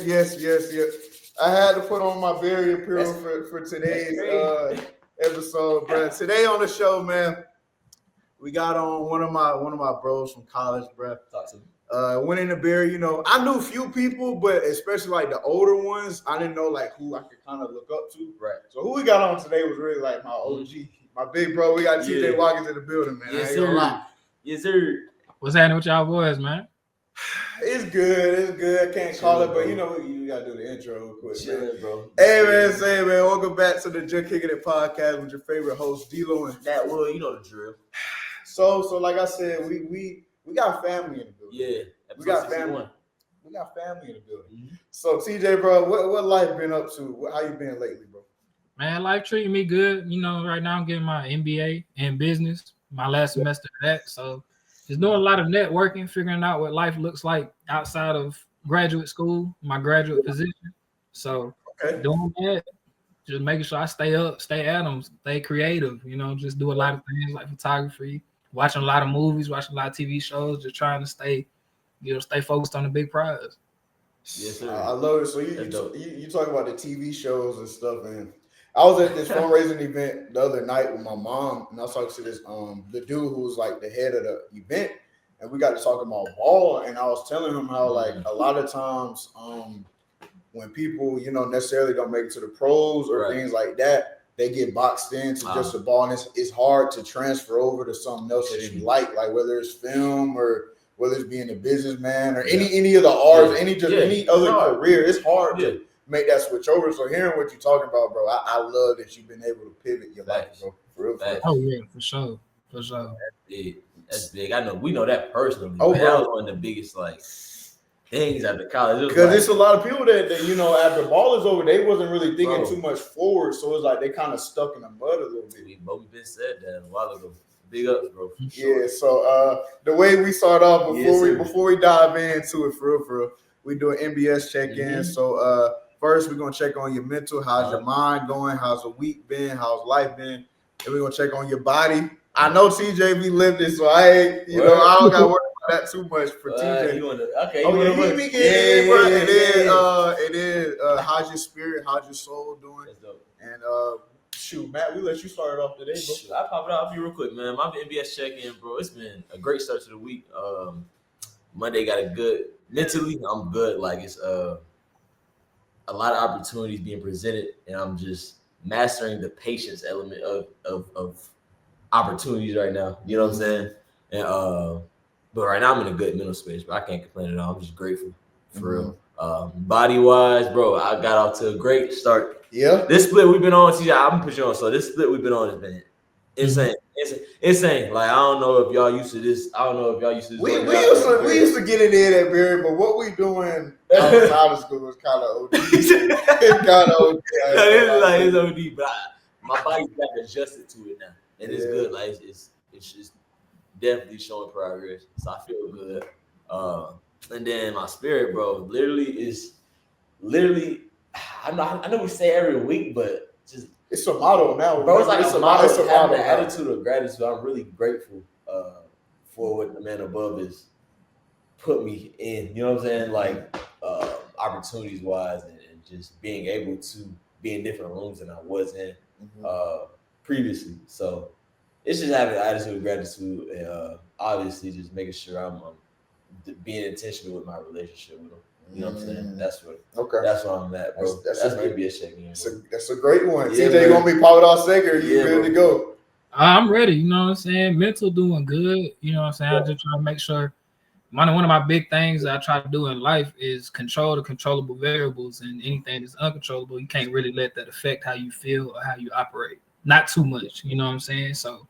Yes. I had to put on my Barry apparel for today's episode, bro. Today on the show, man, we got on one of my bros from college, bro. Talk to me. Went in the Barry, I knew a few people, but especially like the older ones, I didn't know like who I could kind of look up to. Right. So who we got on today was really like my OG, my big bro. We got TJ Watkins in the building, man. Yes, sir. Yes, sir. What's happening with y'all boys, man? It's good. I can't call it, but you gotta do the intro real quick. Chill, bro. Hey man, welcome back to the Juh Kickin It Podcast with your favorite host, D-Lo and that will, you know the drill. So like I said, we got family in the building. Yeah, we got 61. family. We got family in the building. Mm-hmm. So TJ, bro, what life been up to? How you been lately, bro? Man, life treating me good. Right now I'm getting my MBA in business, my last semester of that. So just doing a lot of networking, figuring out what life looks like outside of graduate school, my graduate position. So doing that, just making sure I stay up, stay at them, stay creative, just do a lot of things like photography, watching a lot of movies, watching a lot of TV shows, just trying to stay focused on the big prize. Yes, sir. I love it. So you talk about the TV shows and stuff, and I was at this fundraising event the other night with my mom, and I was talking to this the dude who was like the head of the event, and we got to talking about ball, and I was telling him how like a lot of times when people necessarily don't make it to the pros or things like that, they get boxed into just a ball, and it's hard to transfer over to something else that you like whether it's film or whether it's being a businessman or any of the arts, any other career. It's hard to make that switch over. So hearing what you're talking about, bro, I love that you've been able to pivot your life, bro. For real. Oh yeah, for sure. That's big. I know we know that personally. Oh, man, bro. that was one of the biggest things after college. Because it's a lot of people that after ball is over, they wasn't really thinking too much forward. So it's like they kind of stuck in the mud a little bit. But we've been said that a while ago. Big ups, bro. Yeah. So the way we start off before we dive into it for real, we do an MBS check-in. Mm-hmm. So first we're gonna check on your mental. How's your mind going? How's the week been? How's life been? And we're gonna check on your body. I know TJ be lifting, so I ain't, I don't gotta worry about that too much for TJ. It is. How's your spirit? How's your soul doing? And shoot, Matt, we let you start it off today, bro. I'll pop it off you real quick, man. My MBS check-in, bro. It's been a great start to the week. Monday got a good mentally. I'm good. Like it's a lot of opportunities being presented, and I'm just mastering the patience element of opportunities right now. You know what I'm saying? And but right now I'm in a good mental space, but I can't complain at all. I'm just grateful for real. Body wise, bro, I got off to a great start. Yeah. This split we've been on, TJ, I'm gonna put you on. So this split we've been on has been insane. It's insane. Like I don't know if y'all used to this. We used to get it in at Barry, but what we doing outside of school is kind of OD. It's kind of OD. It's OD, but my body's got adjusted to it now, and it's good. Like it's just definitely showing progress. So I feel good. And then my spirit, bro, literally. I know we say every week, but just it's a motto now, bro. It's like it's a motto. It's a motto. The attitude of gratitude. I'm really grateful for what the man above has put me in. You know what I'm saying? Like opportunities wise, and just being able to be in different rooms than I was in previously. So it's just having an attitude of gratitude, and obviously just making sure I'm being intentional with my relationship with him. You know what I'm saying? That's what I'm at, bro. That's maybe a check-in. That's a great one. TJ, you want me to pop it off second? You ready to go? I'm ready. You know what I'm saying? Mental doing good. You know what I'm saying? I just try to make sure. One of my big things that I try to do in life is control the controllable variables, and anything that's uncontrollable, you can't really let that affect how you feel or how you operate. Not too much. You know what I'm saying? So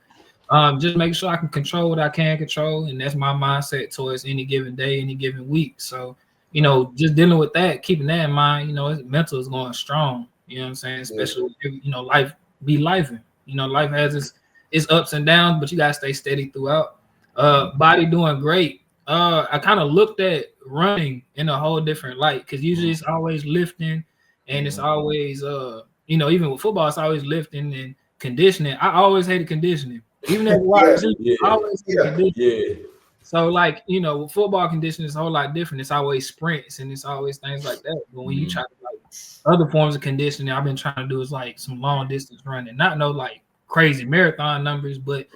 just make sure I can control what I can control, and that's my mindset towards any given day, any given week. So just dealing with that, keeping that in mind, mental is going strong. You know what I'm saying? Especially if, life be lifing. Life has its ups and downs, but you gotta stay steady throughout. Body doing great. I kind of looked at running in a whole different light, because usually it's always lifting, and it's always even with football, it's always lifting and conditioning. I always hated conditioning. Even as a wide receiver, I always hated conditioning. Yeah. So like, you know, with football conditioning is a whole lot different. It's always sprints and it's always things like that. But when you try to like other forms of conditioning, I've been trying to do is like some long distance running, not no like crazy marathon numbers, but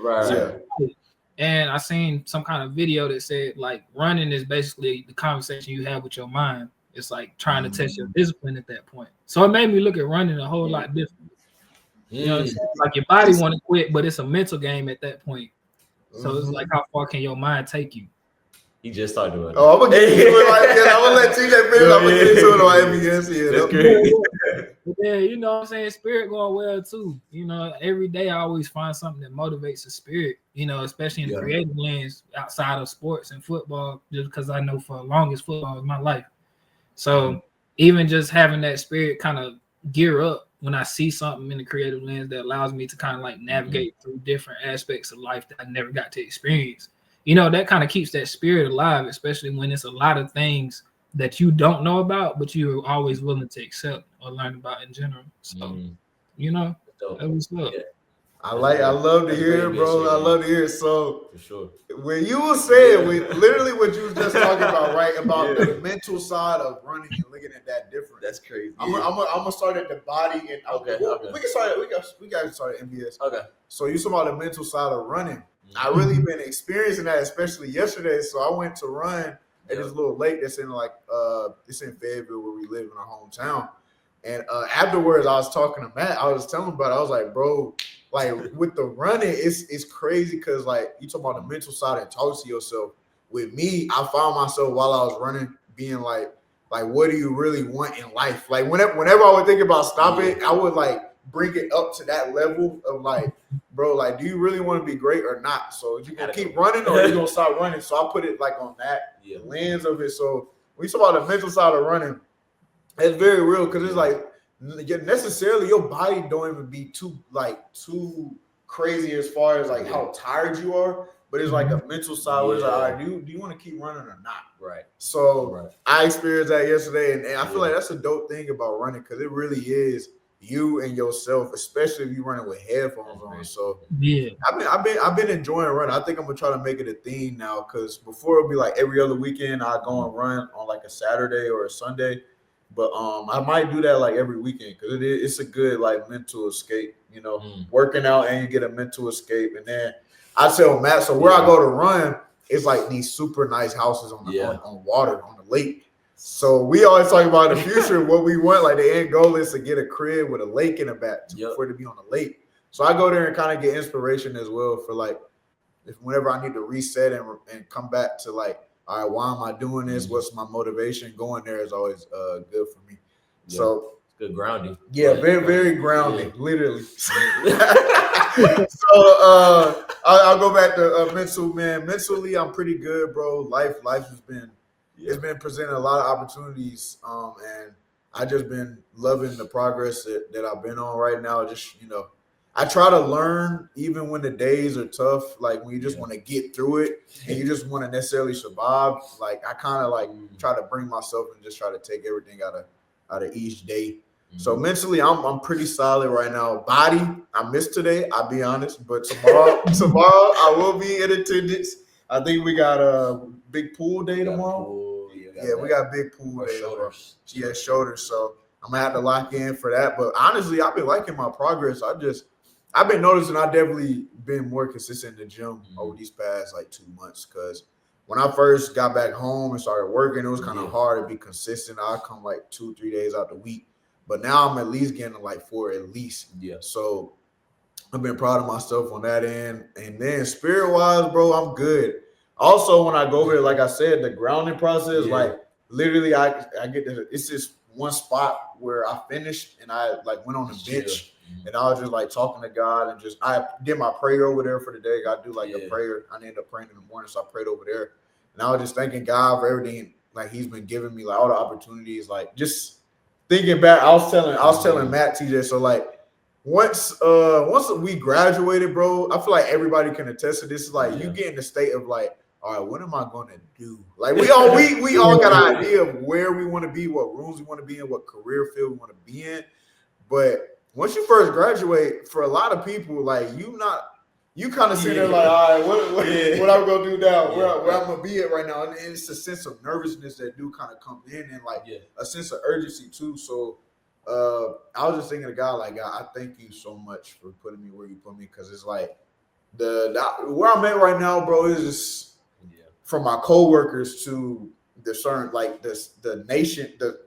and I seen some kind of video that said like running is basically the conversation you have with your mind. It's like trying to test your discipline at that point. So it made me look at running a whole lot different. You know, it's like your body want to quit, but it's a mental game at that point. So it's like, how far can your mind take you? He just started doing it. Oh, I'm gonna get into it like that. I'm gonna let TJ finish. I'm gonna get into it on MBS. That's great. But yeah, you know what I'm saying? Spirit going well too. You know, every day I always find something that motivates the spirit, you know, especially in the creative lens outside of sports and football, just because I know for the longest football was my life. So even just having that spirit kind of gear up when I see something in the creative lens that allows me to kind of like navigate through different aspects of life that I never got to experience, you know, that kind of keeps that spirit alive, especially when it's a lot of things that you don't know about, but you're always willing to accept or learn about in general. So, you know, that was up. Yeah. I love to hear it, bro. I love to hear it. So, for sure. When you were saying, literally what you was just talking about, right? About the mental side of running and looking at that different. That's crazy. I'm gonna start at the body and okay. We can start. We got to start at MBS. Okay. So you talking about the mental side of running? I really been experiencing that, especially yesterday. So I went to run at this little lake that's in like it's in Fayetteville where we live in our hometown. And afterwards, I was talking to Matt. I was telling him about it. I was like, bro, like with the running, it's crazy because like you talk about the mental side and talk to yourself. With me, I found myself while I was running being like what do you really want in life? Like whenever I would think about stopping, I would like bring it up to that level of like, bro, like do you really want to be great or not? So you gonna keep running or you gonna stop running? So I put it like on that lens of it. So when you talk about the mental side of running, it's very real because it's like necessarily your body don't even be too crazy as far as like how tired you are, but it's like a mental side where it's like, all right, do you want to keep running or not? Right. So I experienced that yesterday, and I feel like that's a dope thing about running because it really is you and yourself, especially if you're running with headphones on. So I've been enjoying running. I think I'm gonna try to make it a thing now because before it'd be like every other weekend I go and run on like a Saturday or a Sunday. But I might do that like every weekend because it's a good like mental escape, you know, working out and you get a mental escape. And then I tell Matt, so where I go to run, it's like these super nice houses on water, on the lake. So we always talk about in the future what we want. Like the end goal is to get a crib with a lake in the back for it to be on the lake. So I go there and kind of get inspiration as well for like whenever I need to reset and come back to like, all right, why am I doing this? What's my motivation? Going there is always good for me. Yeah. So it's good grounding. Yeah, very, very grounding, literally. So I'll go back to mental, man. Mentally, I'm pretty good, bro. Life has been it's been presenting a lot of opportunities. And I just been loving the progress that I've been on right now. Just, you know, I try to learn even when the days are tough, like when you just want to get through it and you just want to necessarily survive. Like I kind of like try to bring myself and just try to take everything out of each day. So mentally, I'm pretty solid right now. Body, I missed today, I'll be honest, but tomorrow I will be in attendance. I think we got a big pool day tomorrow. We got a big pool day. Shoulders. Yeah, shoulders. So I'm gonna have to lock in for that. But honestly, I've been liking my progress. I've been noticing I've definitely been more consistent in the gym over these past like 2 months because when I first got back home and started working, it was kind of hard to be consistent. I'd come like 2-3 days out the week, but now I'm at least getting like 4 at least. Yeah. So I've been proud of myself on that end. And then spirit-wise, bro, I'm good. Also, when I go over there, like I said, the grounding process, like literally I get it's just one spot where I finished and I like went on the bench. And I was just like talking to God and just I did my prayer over there for the day. I do like a prayer. I ended up praying in the morning, so I prayed over there. And I was just thanking God for everything like He's been giving me, like all the opportunities. Like just thinking back, I was telling Matt TJ. So like once we graduated, bro, I feel like everybody can attest to this. Is like you get in the state of like, all right, what am I going to do? Like we all got an idea of where we want to be, what rooms we want to be in, what career field we want to be in, but once you first graduate, for a lot of people, like you kind of sit there like, all right, what I'm gonna do now? Yeah, where I'm gonna be at right now? And it's a sense of nervousness that do kind of come in, and like a sense of urgency too. So I was just thinking to God, like, God, I thank you so much for putting me where you put me, because it's like where I'm at right now, bro, is just from my coworkers to the certain, like the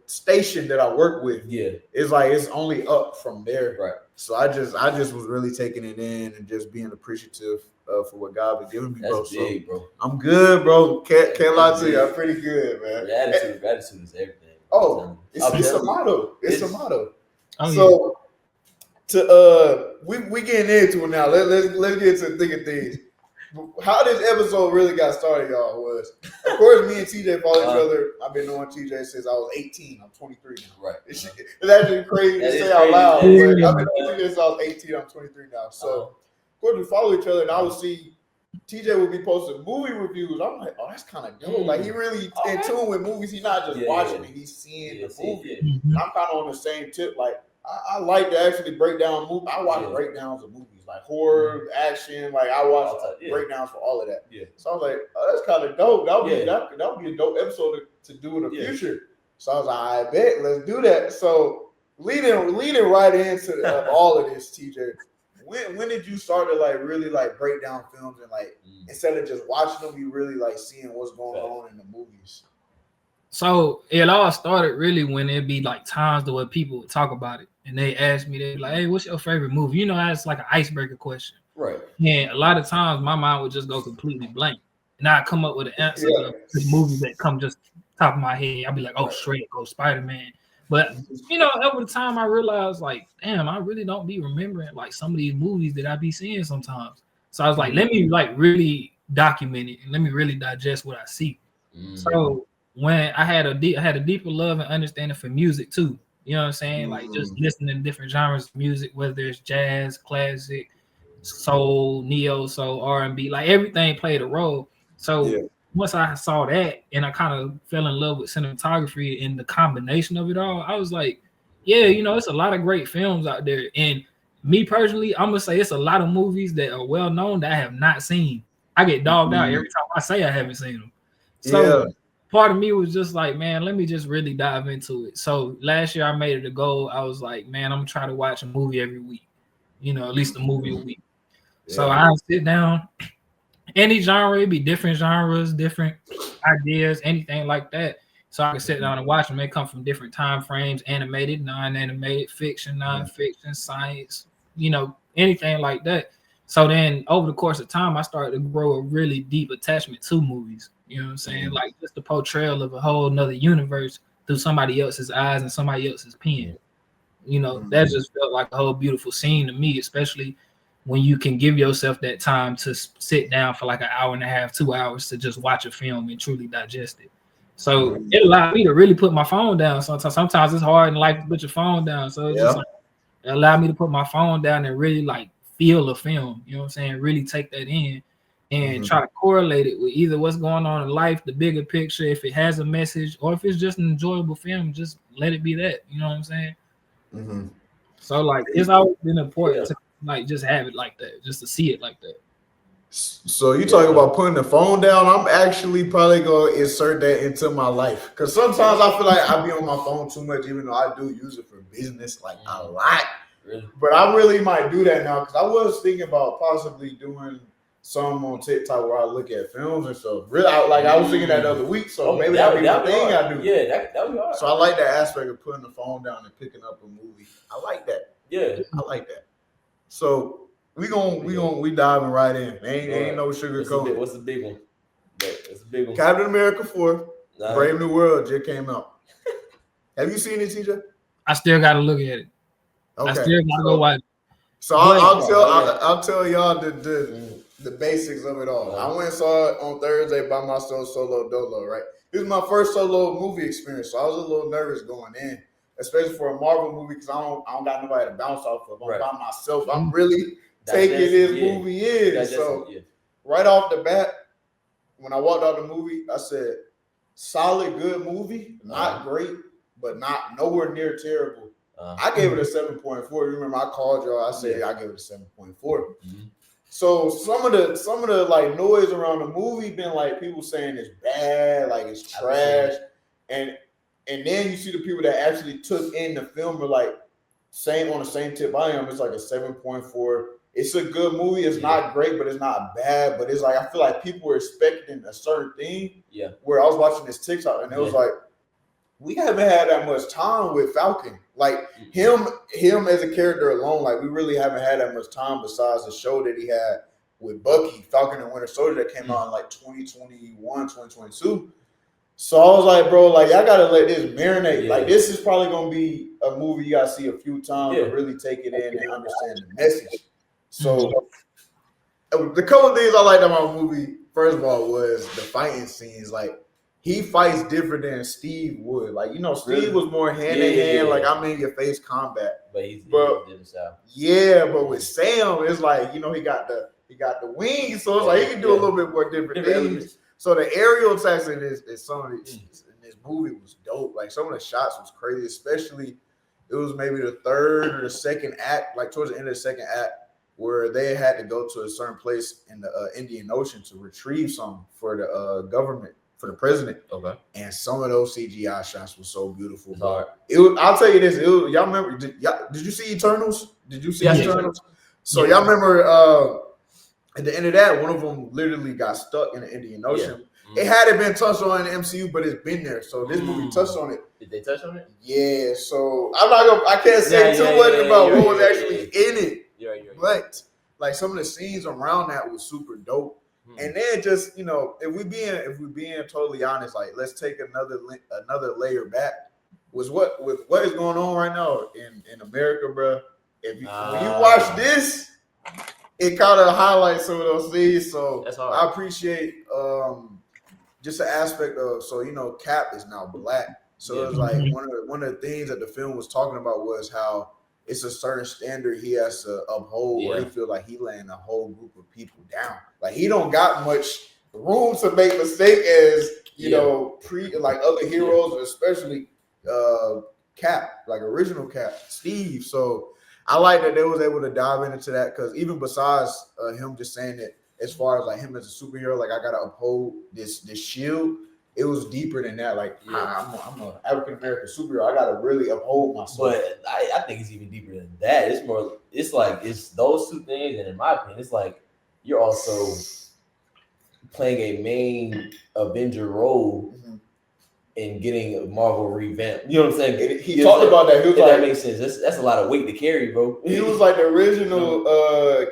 station that I work with. It's like it's only up from there. Right. So I just was really taking it in and just being appreciative for what God been giving me, bro. That's big, bro. I'm good, bro. Can't lie to you. I'm pretty good, man. Gratitude is everything. Oh, it's a motto. It's a motto. Oh, so we getting into it now. Let's get to the thick of things. How this episode really got started, y'all, was, of course, me and TJ follow each other. I've been knowing TJ since I was 18. I'm 23 now. Right. It's actually crazy to say out loud. But I've been knowing TJ since I was 18. I'm 23 now. So, of course, we follow each other, and I would see TJ would be posting movie reviews. I'm like, oh, that's kind of dope. Like, he really in tune with movies. He's not just watching it. He's seeing the movie. And I'm kind of on the same tip. Like, I like to actually break down movies. I watch breakdowns of movies, like horror, action. Like, I watch breakdowns for all of that. So I was like, oh, that's kind of dope. That would be a dope episode to do in the future. So I was like, I bet, let's do that. So leading right into all of this, TJ. When did you start to like really like break down films and like instead of just watching them, you really like seeing what's going on in the movies? So it all started really when it'd be like times where people would talk about it and they ask me, they'd be like, hey, what's your favorite movie? You know, that's like an icebreaker question. Right. And a lot of times my mind would just go completely blank. And I'd come up with an answer of the movies that come just top of my head. I'd be like, oh, straight go Spider-Man. But, you know, over the time I realized like, damn, I really don't be remembering like some of these movies that I be seeing sometimes. So I was like, let me like really document it and let me really digest what I see. So when I had a deeper love and understanding for music too. You know what I'm saying? Like just listening to different genres of music, whether it's jazz, classic, soul, neo soul, R&B, like everything played a role. So once I saw that and I kind of fell in love with cinematography and the combination of it all, I was like, yeah, you know, it's a lot of great films out there. And me personally, I'm gonna say it's a lot of movies that are well known that I have not seen. I get dogged out every time I say I haven't seen them. So part of me was just like, man, let me just really dive into it. So last year I made it a goal. I was like, man, I'm gonna try to watch a movie every week, you know, at least a movie a week. So I sit down, any genre, it'd be different genres, different ideas, anything like that. So I can sit down and watch them. They come from different time frames, animated, non-animated, fiction, non-fiction, science, you know, anything like that. So then over the course of time, I started to grow a really deep attachment to movies. You know what I'm saying? Like just the portrayal of a whole nother universe through somebody else's eyes and somebody else's pen. You know, that just felt like a whole beautiful scene to me, especially when you can give yourself that time to sit down for like an hour and a half, 2 hours to just watch a film and truly digest it. So it allowed me to really put my phone down. Sometimes it's hard in life to put your phone down. So it's just like, it allowed me to put my phone down and really like feel a film. You know what I'm saying? Really take that in and try to correlate it with either what's going on in life, the bigger picture, if it has a message, or if it's just an enjoyable film, just let it be that. You know what I'm saying? So like it's always been important to like just have it like that, just to see it like that. So you talking about putting the phone down? I'm actually probably gonna insert that into my life, because sometimes I feel like I be on my phone too much, even though I do use it for business like a lot. But I really might do that now, because I was thinking about possibly doing some on TikTok where I look at films and stuff. Really, I was thinking that the other week, so maybe that'd be the thing I do. Yeah, that would be hard. So I like that aspect of putting the phone down and picking up a movie. I like that. Yeah, I like that. So we diving right in. Ain't no sugarcoat. What's the big one? It's a big one. Captain America 4, Brave New World just came out. Have you seen it, TJ? I still gotta look at it. Okay. I still gotta go watch it. So I'll tell y'all the basics of it all. I went and saw it on Thursday by myself, solo dolo, right? This is my first solo movie experience, so I was a little nervous going in, especially for a Marvel movie, because I don't got nobody to bounce off of. I'm by myself. I'm really taking this movie in. So right off the bat, when I walked out the movie, I said, solid, good movie, not great, but not nowhere near terrible. I gave it a 7.4. You remember I called y'all, I said I gave it a 7.4. So some of the like noise around the movie been like people saying it's bad, like it's trash, and then you see the people that actually took in the film are like same on the same tip I am. It's like a 7.4. It's a good movie. It's not great, but it's not bad. But it's like I feel like people were expecting a certain thing. Yeah. Where I was watching this TikTok and it was like, we haven't had that much time with Falcon. Like him as a character alone, like we really haven't had that much time besides the show that he had with Bucky, Falcon and Winter Soldier that came out in like 2021, 2022. So I was like, bro, like y'all gotta let this marinate. Yeah. Like this is probably gonna be a movie you gotta see a few times to really take it in and understand the message. So the couple things I liked about the movie, first of all, was the fighting scenes. Like he fights different than Steve would. Like, you know, Steve was more hand in hand, like I'm in your face combat. But he's but with Sam, it's like, you know, he got the wings, so it's like he can do a little bit more different things. So the aerial attacks in this movie was dope. Like some of the shots was crazy, especially it was maybe the third or the second act, like towards the end of the second act, where they had to go to a certain place in the Indian Ocean to retrieve something for the government, for the president. Okay. And some of those CGI shots were so beautiful. I'll tell you this. Y'all remember? Did you see Eternals? Did you see Eternals? So Yeah. y'all remember at the end of that, one of them literally got stuck in the Indian Ocean. Yeah. It hadn't been touched on in the MCU, but it's been there. So this movie touched on it. Did they touch on it? Yeah. So I can't say too much about what was actually in it. But like some of the scenes around that was super dope. And then just, you know, if we being totally honest, like let's take another layer back. With what is going on right now in America, bro. When you watch this, it kind of highlights some of those things. So I appreciate just the aspect of, so you know, Cap is now black. So it's like one of the things that the film was talking about was how it's a certain standard he has to uphold where he feel like he laying a whole group of people down. Like he don't got much room to make mistake as, you know, like other heroes, especially Cap, like original Cap, Steve. So I like that they was able to dive into that, because even besides him just saying that as far as like him as a superhero, like I gotta uphold this shield, it was deeper than that. Like I'm an African American superhero. I gotta really uphold myself. But I think it's even deeper than that. It's like it's those two things, and in my opinion, it's like you're also playing a main Avenger role and getting a Marvel revamp. You know what I'm saying? He talked about that. He was like, that makes sense. That's a lot of weight to carry, bro. He was like the original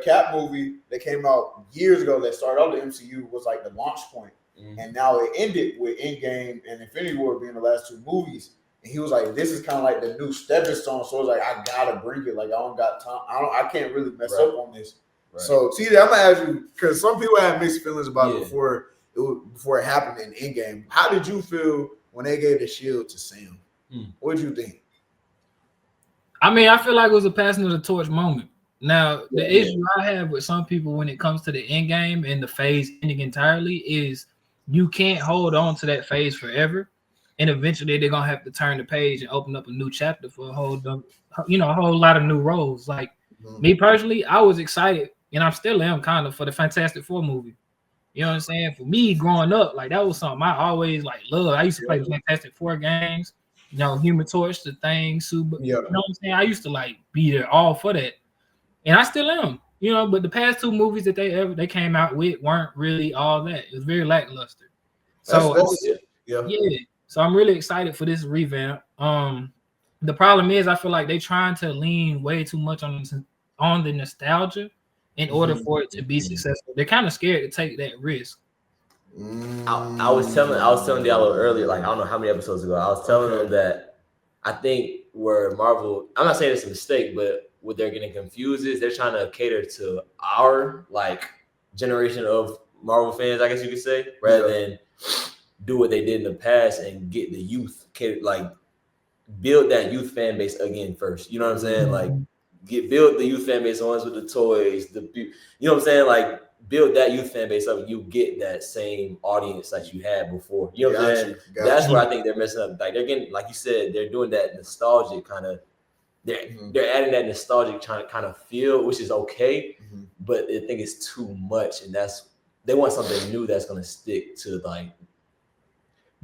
Cap movie that came out years ago that started off the MCU was like the launch point. And now it ended with Endgame and Infinity War being the last two movies. And he was like, this is kind of like the new stepping stone. So it's like, I gotta bring it. Like, I don't got time. I can't really mess up on this. Right. So TJ, I'm gonna ask you, because some people had mixed feelings about it before it happened in Endgame. How did you feel when they gave the shield to Sam? What did you think? I mean, I feel like it was a passing of the torch moment. Now, the issue I have with some people when it comes to the end game and the phase ending entirely is you can't hold on to that phase forever. And eventually they're gonna have to turn the page and open up a new chapter for a whole lot of new roles. Like me personally, I was excited, and I still am kind of, for the Fantastic Four movie. You know what I'm saying? For me, growing up, like that was something I always like loved. I used to play the Fantastic Four games, you know, Human Torch, the Thing, Super. You know what I'm saying? I used to like be there all for that, and I still am. You know, but the past two movies that they came out with weren't really all that. It was very lackluster. So so I'm really excited for this revamp. The problem is I feel like they're trying to lean way too much on the nostalgia in order for it to be successful. They're kind of scared to take that risk. I was telling Diallo earlier, like I don't know how many episodes ago, I was telling them that I think where Marvel, I'm not saying it's a mistake, but what they're getting confused is they're trying to cater to our like generation of Marvel fans, I guess you could say, rather than do what they did in the past and get the youth, like build that youth fan base again first. You know what I'm saying? Like build the youth fan base, the ones with the toys, you know what I'm saying? Like build that youth fan base up and you get that same audience that you had before. You know what I'm saying? That's where I think they're messing up. Like they're getting, like you said, they're doing that nostalgic kind of they're adding that nostalgic kind of feel, which is okay, but I think it's too much, and they want something new that's gonna stick to like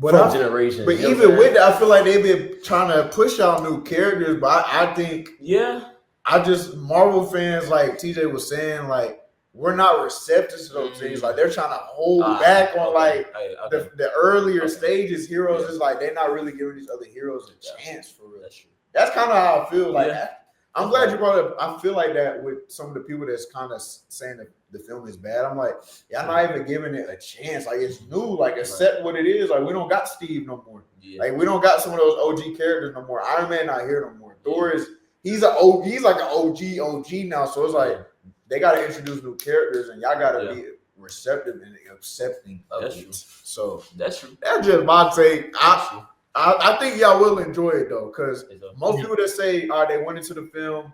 generations. But even with that, I feel like they've been trying to push out new characters, but I think Marvel fans, like TJ was saying, like we're not receptive to those things. Like they're trying to hold back on the earlier stages. Heroes is like they're not really giving these other heroes a chance for real. That's kind of how I feel. Like I'm glad you brought it up. I feel like that with some of the people that's kind of saying that the film is bad. I'm like, I'm not even giving it a chance. Like it's new. Like accept what it is. Like we don't got Steve no more. Like we don't got some of those OG characters no more. Iron Man not here no more. Thor he's like an OG now. So it's like they got to introduce new characters, and y'all got to be receptive and accepting of it. So that's true. That's just my take. I think y'all will enjoy it though, because most people that say they went into the film,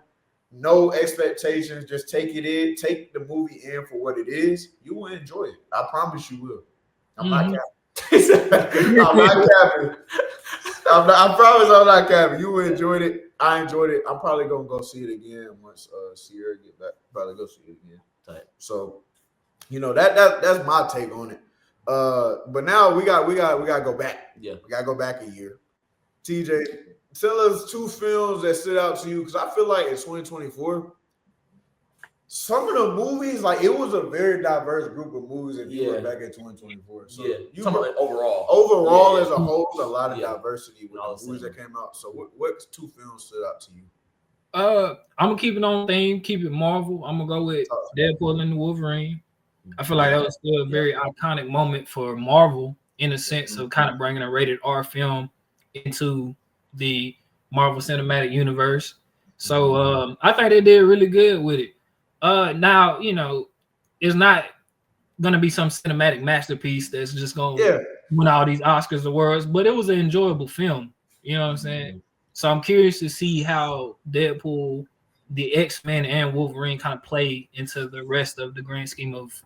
no expectations, just take the movie in for what it is, you will enjoy it. I promise you will. I'm not capping. I'm not capping. I promise I'm not capping. You will enjoy it. I enjoyed it. I'm probably gonna go see it again once Sierra get back. Probably go see it again. So, that's my take on it. But now we gotta go back. Yeah, we gotta go back a year. TJ, tell us 2 films that stood out to you, because I feel like in 2024, some of the movies, like it was a very diverse group of movies if you were back in 2024. So like overall as a whole, there's a lot of diversity with the movies that came out. So what 2 films stood out to you? I'm gonna keep it on theme, keep it Marvel. I'm gonna go with Deadpool and the Wolverine. I feel like that was still a very iconic moment for Marvel in a sense of kind of bringing a rated R film into the Marvel Cinematic Universe. So I think they did really good with it. Now, it's not going to be some cinematic masterpiece that's just going to win all these Oscars awards, but it was an enjoyable film. You know what I'm saying? So I'm curious to see how Deadpool, the X-Men, and Wolverine kind of play into the rest of the grand scheme of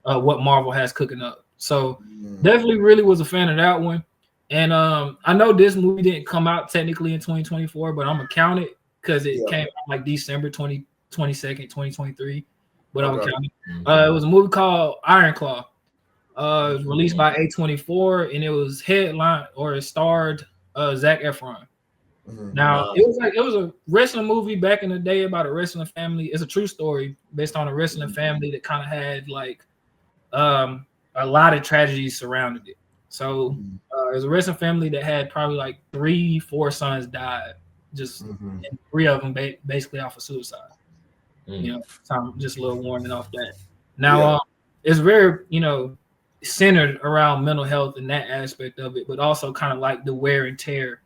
what Marvel has cooking up. So definitely really was a fan of that one. And I know this movie didn't come out technically in 2024, but I'm going to count it because it came out like December 22nd, 2023. But I'm going to count it. It was a movie called Iron Claw. It was released by A24, and it starred Zac Efron. Now it was a wrestling movie back in the day about a wrestling family. It's a true story based on a wrestling family that kind of had like a lot of tragedies surrounded it. So it was a wrestling family that had probably like 3-4 sons died, just and 3 of them basically off of suicide. So just a little warning off that. Now it's very centered around mental health and that aspect of it, but also kind of like the wear and tear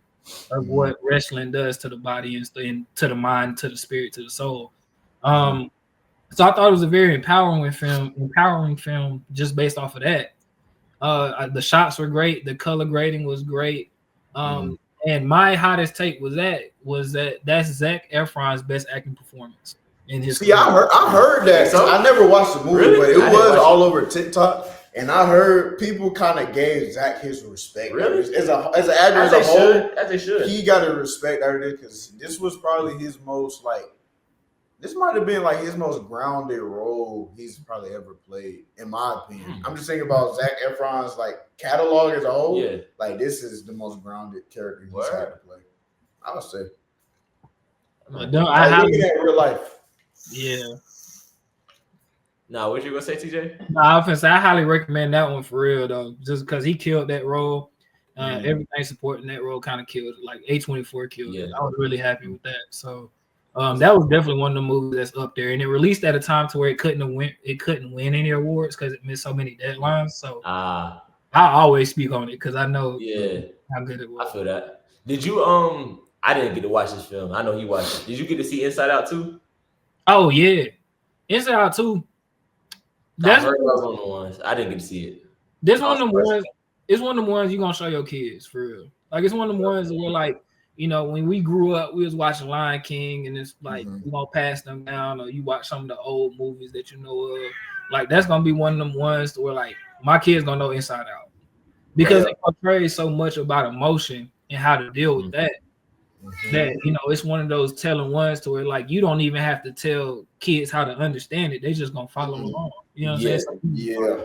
of what wrestling does to the body and to the mind, to the spirit, to the soul. So I thought it was a very empowering film just based off of that. The shots were great, the color grading was great. And my hottest take was that that's Zac Efron's best acting performance in his career. I heard that. So I never watched the movie, but it was all over TikTok. And I heard people kind of gave Zach his respect. Really? As an actor as a whole, as they should. He got to respect everything, because this was probably his most this might have been like his most grounded role he's probably ever played, in my opinion. I'm just thinking about Zac Efron's catalog as a whole. Yeah. Like this is the most grounded character he's had to play, I would say. I have that real life. Yeah. Now, what you gonna say, TJ? I highly recommend that one for real though, just because he killed that role. Everything supporting that role kind of killed it. Like A24 killed it. I was really happy with that. So that was definitely one of the movies that's up there, and it released at a time to where it couldn't win any awards because it missed so many deadlines. So I always speak on it because I know how good it was. I feel that. Did you I didn't get to watch this film. I know you watched it. Did you get to see Inside Out 2? Oh yeah, Inside Out 2. I heard those on the ones. I didn't get to see it. This one of them ones. It's one of the ones you're gonna show your kids for real. Like it's one of the ones where when we grew up, we was watching Lion King, and it's like you gonna pass them down, or you watch some of the old movies that you know of. Like that's gonna be one of them ones where my kids gonna know Inside Out because it portrays so much about emotion and how to deal with that. that it's one of those telling ones to where like you don't even have to tell kids how to understand it. They just gonna follow along. You know what I'm saying? Yeah.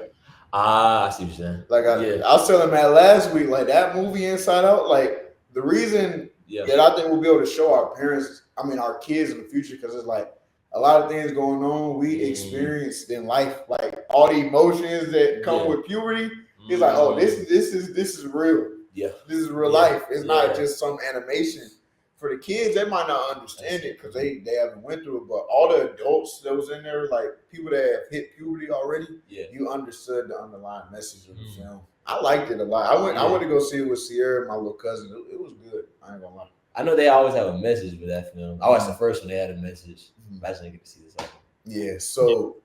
I see what you're saying. Like I was telling Matt last week, like that movie Inside Out, like the reason that I think we'll be able to show our parents, our kids in the future, because it's like a lot of things going on we experienced in life, like all the emotions that come with puberty. It's like, oh, this is real. Yeah, this is real life. It's not just some animation. For the kids, they might not understand it because they haven't went through it. But all the adults that was in there, like people that have hit puberty already, you understood the underlying message of the film. I liked it a lot. I went to go see it with Sierra, my little cousin. It was good. I ain't gonna lie. I know they always have a message with that film. I watched the first one; they had a message. I just didn't get to see this other one. Yeah. So,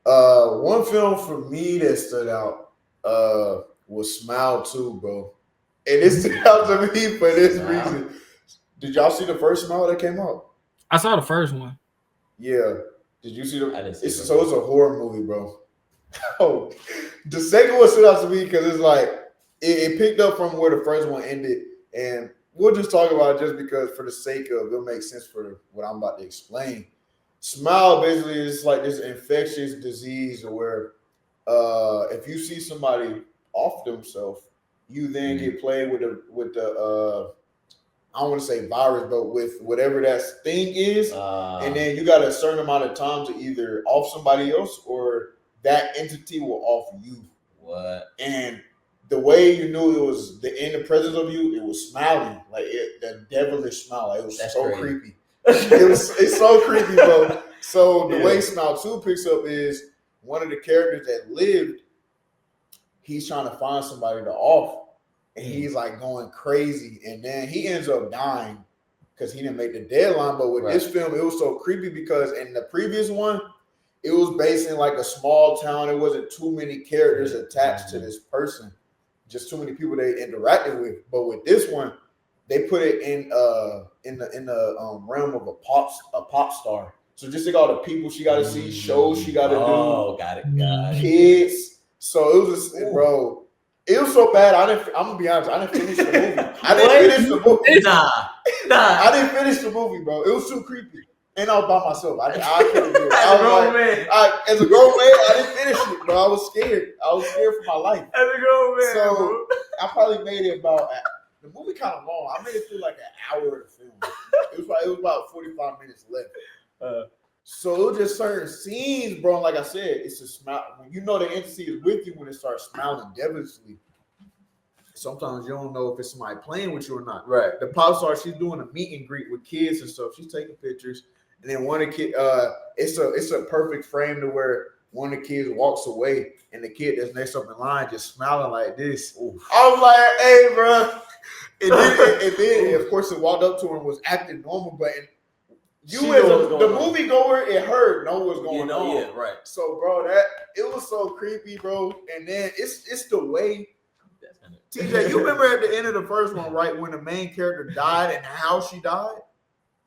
one film for me that stood out was Smile 2, bro, and it stood out to me for this reason. Did y'all see the first Smile that came out? I saw the first one. Yeah. Did you see the? I didn't see it's a horror movie, bro. Oh, the second one stood out to me because it's like it picked up from where the first one ended, and we'll just talk about it just because for the sake of it'll make sense for what I'm about to explain. Smile basically is like this infectious disease where if you see somebody off themselves, you then get played with the I don't want to say virus, but with whatever that thing is, and then you got a certain amount of time to either off somebody else or that entity will off you. What? And the way you knew it was in the presence of you, it was smiling, like that devilish smile. Like, it was creepy. It's so creepy, bro. So the way Smile 2 picks up is one of the characters that lived. He's trying to find somebody to off. And he's like going crazy, and then he ends up dying because he didn't make the deadline. But with this film, it was so creepy because in the previous one, it was based in like a small town. It wasn't too many characters attached to this person, just too many people they interacted with. But with this one, they put it in the realm of a pop star. So just think all the people she got to see, shows she got to do. Oh, got it. Kids. So it was just, bro. It was so bad. I'm gonna be honest. I didn't finish the movie. I didn't finish the movie, bro. It was too creepy, and I was by myself. I couldn't do it. As a grown man, I didn't finish it, bro. I was scared. I was scared for my life. As a grown man, so I probably made it about. The movie kind of long. I made it through like an hour of the film. It was about 45 minutes left. So it was just certain scenes, bro. Like I said, it's a smile. When you know the entity is with you when it starts smiling devilishly. Sometimes you don't know if it's somebody playing with you or not. Right. The pop star, she's doing a meet and greet with kids and stuff. She's taking pictures, and then one of the kids, it's a perfect frame to where one of the kids walks away, and the kid that's next up in line just smiling like this. Oof. I was like, "Hey, bro." And then of course, it walked up to her and was acting normal, but. You as the moviegoer, it heard know what's going on. Yeah, right. So, bro, it was so creepy, bro. And then it's the way. TJ, you remember at the end of the first one, right, when the main character died and how she died?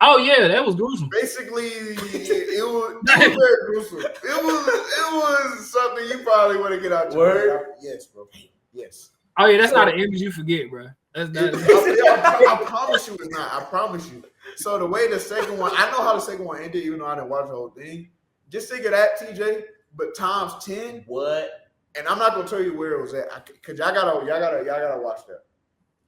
Oh yeah, that was gruesome. Basically, it was very gruesome. It was something you probably want to get out your head. Yes, bro. Yes. Oh yeah, that's not an image you forget, bro. I promise you, it's not. I promise you. So the way the second one, I know how the second one ended, even though I didn't watch the whole thing. Just think of that, TJ, but times 10. What? And I'm not gonna tell you where it was at, cause y'all gotta watch that.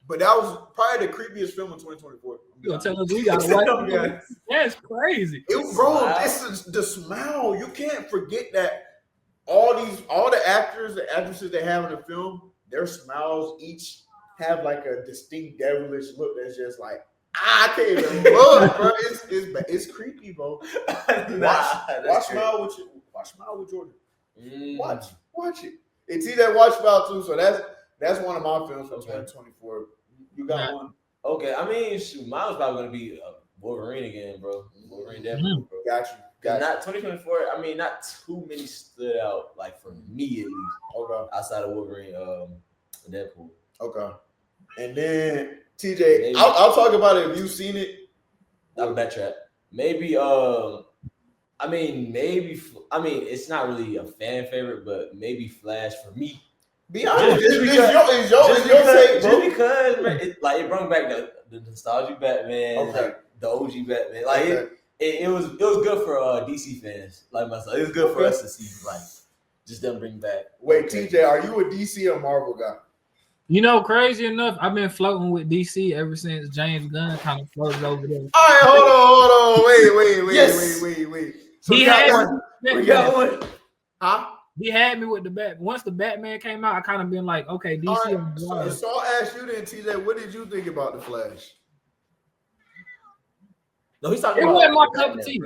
But that was probably the creepiest film in 2024. You gonna tell us we gotta watch it? That's crazy, bro. This is the smile. You can't forget that all the actors, the actresses they have in the film, their smiles each have like a distinct devilish look that's just like. I can't even look, bro. It's creepy, bro. Watch Smile with Jordan. Watch it. And see that watch Smile too. So that's one of my films for 2024. You got one? Okay, I mean, shoot, mine was probably gonna be Wolverine again, bro. Wolverine definitely, bro. Got you. Not 2024. I mean, not too many stood out, like for me at least. Okay. Outside of Wolverine, Deadpool. Okay. And then. TJ, I'll talk about it if you've seen it. I'll bet you. Maybe, it's not really a fan favorite, but maybe Flash for me. Be honest. Just because man, it brought back the nostalgic Batman, like the OG Batman. Like it was good for DC fans like myself. It was good for us to see like just them bring back. Wait, TJ, are you a DC or Marvel guy? You know, crazy enough, I've been floating with DC ever since James Gunn kind of floated over there. All right, hold on. Wait. So we got one. Huh? He had me with the Bat. Once the Batman came out, I kind of been like, okay, DC. Right, so I'll ask you then, TJ, what did you think about the Flash? No, he's talking about. It wasn't my cup of tea.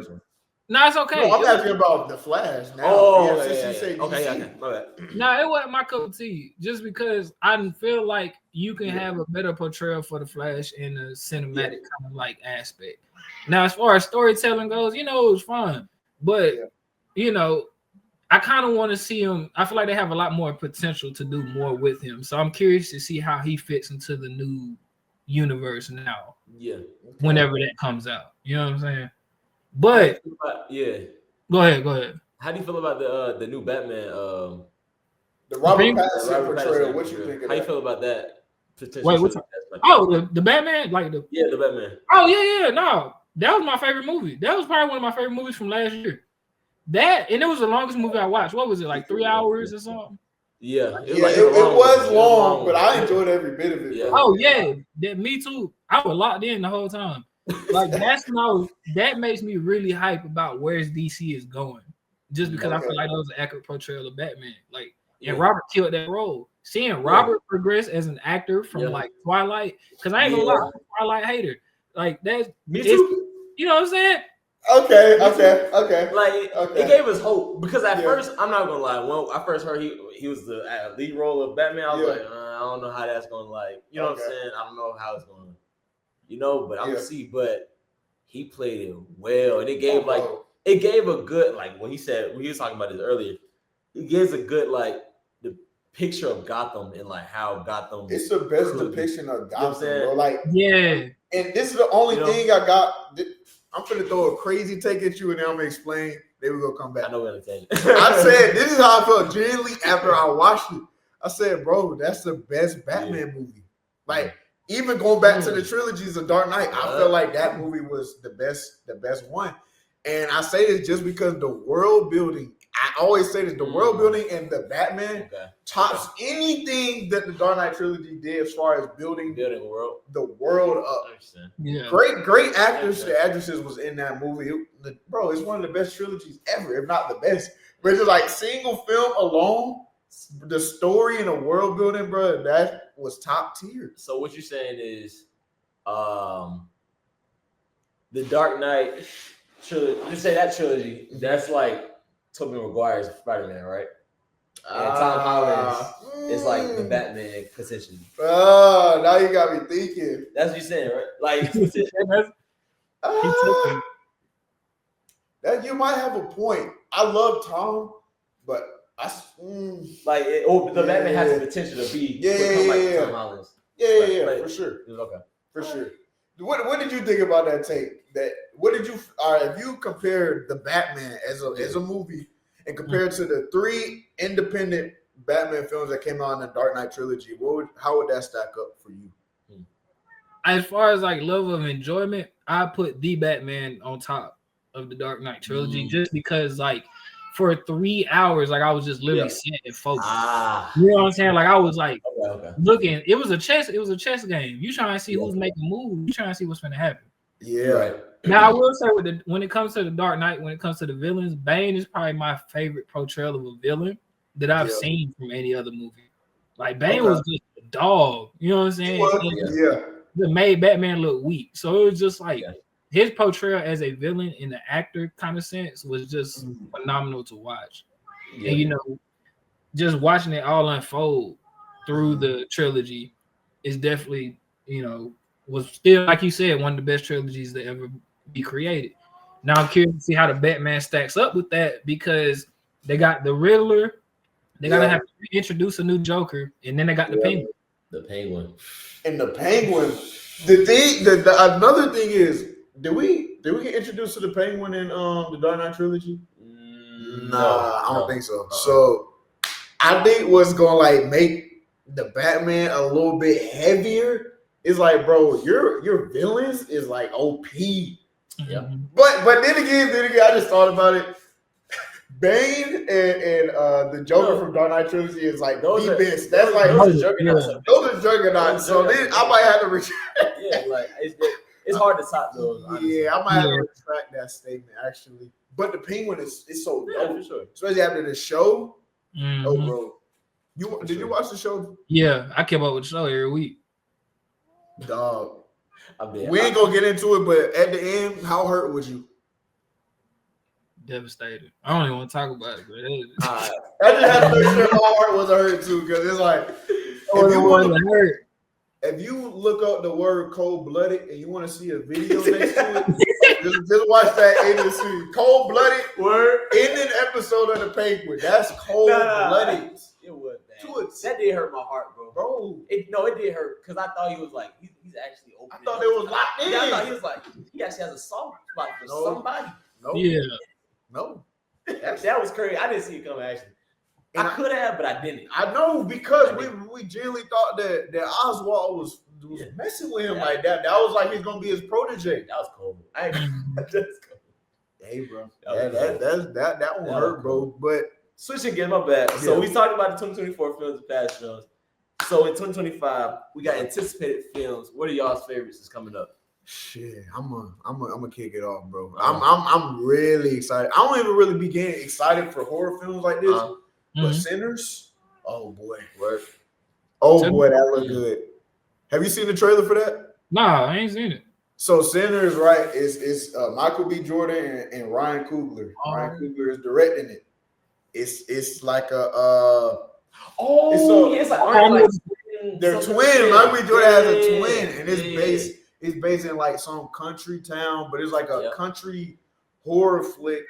No, it's okay. No, I'm asking about the Flash now. Okay. My bad. No, it wasn't my cup of tea. Just because I feel like you can have a better portrayal for the Flash in a cinematic kind of like aspect. Now, as far as storytelling goes, you know, it was fun, but you know, I kind of want to see him. I feel like they have a lot more potential to do more with him. So I'm curious to see how he fits into the new universe now. Yeah. Whenever that comes out, you know what I'm saying. But go ahead. How do you feel about the new Batman? The Robert Pattinson portrayal. What you think of that? How you feel about that? Wait, what's the Batman? Like the Batman. Oh yeah. No, that was my favorite movie. That was probably one of my favorite movies from last year. That and it was the longest movie I watched. What was it, like 3 hours or something? Yeah, it was long, but I enjoyed every bit of it. Yeah. Oh yeah, me too. I was locked in the whole time. Like that makes me really hype about where DC is going. Just because I feel like that was an accurate portrayal of Batman. Like, and Robert killed that role. Seeing Robert progress as an actor from like Twilight, because I ain't gonna lie, I'm a Twilight hater. Like that's me too. You know what I'm saying? Okay. Like it gave us hope because at first, I'm not gonna lie. When I first heard he was the lead role of Batman, I was like, I don't know how that's gonna you know what I'm saying? I don't know how it's gonna, but I'm gonna see. But he played it well, and it gave a good when he was talking about this earlier. It gives a good the picture of Gotham and how Gotham. It's the best depiction of Gotham, bro. And this is the only thing I got. I'm gonna throw a crazy take at you, and then I'm gonna explain. Then we're gonna come back. I know we're gonna take. I said this is how I felt genuinely after I watched it. I said, bro, that's the best Batman movie. Like even going back to the trilogies of Dark Knight, I feel like that movie was the best one. And I say this just because the world building. I always say this: the world building and the Batman tops anything that the Dark Knight trilogy did as far as building the world up. Yeah. Great actors and actresses was in that movie. Bro, it's one of the best trilogies ever, if not the best. But it's like single film alone, the story and the world building, bro, that was top tier. So what you're saying is, the Dark Knight trilogy. You say that trilogy? That's like Tobey Maguire's Spider-Man, right? And Tom Holland is like the Batman potentially. Oh, now you got me thinking. That's what you're saying, right? Like, that you might have a point. I love Tom, but the Batman has the potential to be Tom Holland's. For sure. Okay, for sure. What did you think about that take? If you compare the Batman as a movie and compare it to the 3 independent Batman films that came out in the Dark Knight trilogy, how would that stack up for you? As far as level of enjoyment, I put the Batman on top of the Dark Knight trilogy just because for 3 hours, I was just literally sitting and focused. You know what I'm saying? I was looking. It was a chess game. You trying to see who's making moves. You trying to see what's going to happen. Yeah. Right. Now I will say when it comes to the Dark Knight, when it comes to the villains, Bane is probably my favorite portrayal of a villain that I've seen from any other movie. Bane was just a dog. You know what I'm saying? That made Batman look weak. So it was just his portrayal as a villain in the actor kind of sense was just phenomenal to watch. Yeah. And just watching it all unfold through the trilogy is definitely, was still, like you said, one of the best trilogies that ever be created. Now I'm curious to see how the Batman stacks up with that because they got the Riddler, they gotta have to introduce a new Joker, and then they got the Penguin. The Penguin. And the Penguin. The another thing is, did we get introduced to the Penguin in the Dark Knight trilogy? Nah, I don't think so. So I think what's gonna like make the Batman a little bit heavier is like, bro, your villains is like OP. Yeah. But then again, I just thought about it. Bane and the Joker from Dark Knight Trilogy is like the best. That's like those are juggernauts. Those are juggernauts. So then I might have to retract. Yeah, like it's hard to top those. Honestly. Yeah, I might have to retract that statement actually. But the Penguin is so dope, for sure. especially after the show. Mm-hmm. Oh, bro, did you watch the show? Yeah, I kept up with the show every week. Dog, we ain't gonna get into it, but at the end, how hurt was you? Devastated. I don't even want to talk about it, but I just had to make sure my heart was hurt too, because it's like if you look up the word cold-blooded and you want to see a video next to it, just watch that ending scene. Cold-blooded word ending episode of the Penguin. That's cold-blooded. It was bad. That did hurt my heart, bro. It did hurt because I thought he was like he's actually open. I thought it was locked in. Yeah, I thought he was like he actually has a soft spot for somebody. No. Yeah. No. That was crazy. I didn't see it coming actually. I could have, but I didn't. I know because we genuinely thought that Oswald was messing with him like that. That was like he's gonna be his protege. That was cold. That's cold. Hey, bro. That one hurt, bro. But switching again, my bad. So we talked about the 2024 films and past films. So in 2025, we got anticipated films. What are y'all's favorites that's coming up? Shit, I'm gonna kick it off, bro. I'm really excited. I don't even really be getting excited for horror films like this, but Sinners, oh boy, work. Oh boy, that look good. Have you seen the trailer for that? Nah, I ain't seen it. So Sinners, right? Is Michael B. Jordan and Ryan Coogler. Ryan Coogler is directing it. It's like they're twins. Michael B. Jordan has a twin, and it's based in like some country town, but it's like a country horror flick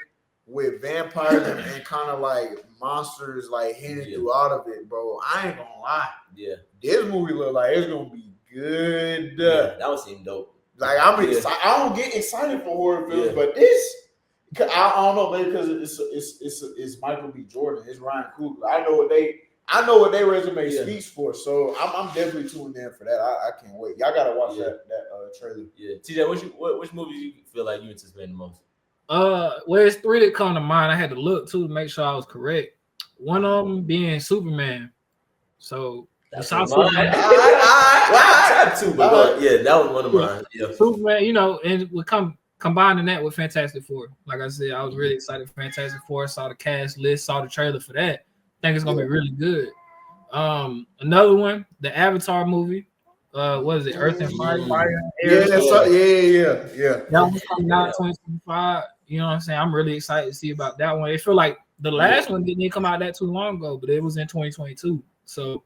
with vampires and kind of like monsters like hidden throughout of it, bro. I ain't gonna lie. Yeah, this movie look like it's gonna be good. That would seem dope. Like I'm excited. I don't get excited for horror films, but this, I don't know, maybe because it's Michael B. Jordan, it's Ryan Coogler. I know what they resume speaks for, so I'm definitely tuned in for that. I can't wait. Y'all gotta watch that trailer. Yeah, TJ, which movies you feel like you anticipate the most? Well, it's three that come to mind. I had to look too to make sure I was correct. One of them being Superman. So that's Superman. I tried to, but that was one of mine. Yeah. Superman, and we combining that with Fantastic Four. Like I said, I was really excited for Fantastic Four. Saw the cast list, saw the trailer for that. Think it's gonna be really good. Another one, the Avatar movie. What is it? Earth and Fire. Yeah. That one's coming out 2025. You know what I'm saying? I'm really excited to see about that one. It feel like the last one didn't come out that too long ago, but it was in 2022. So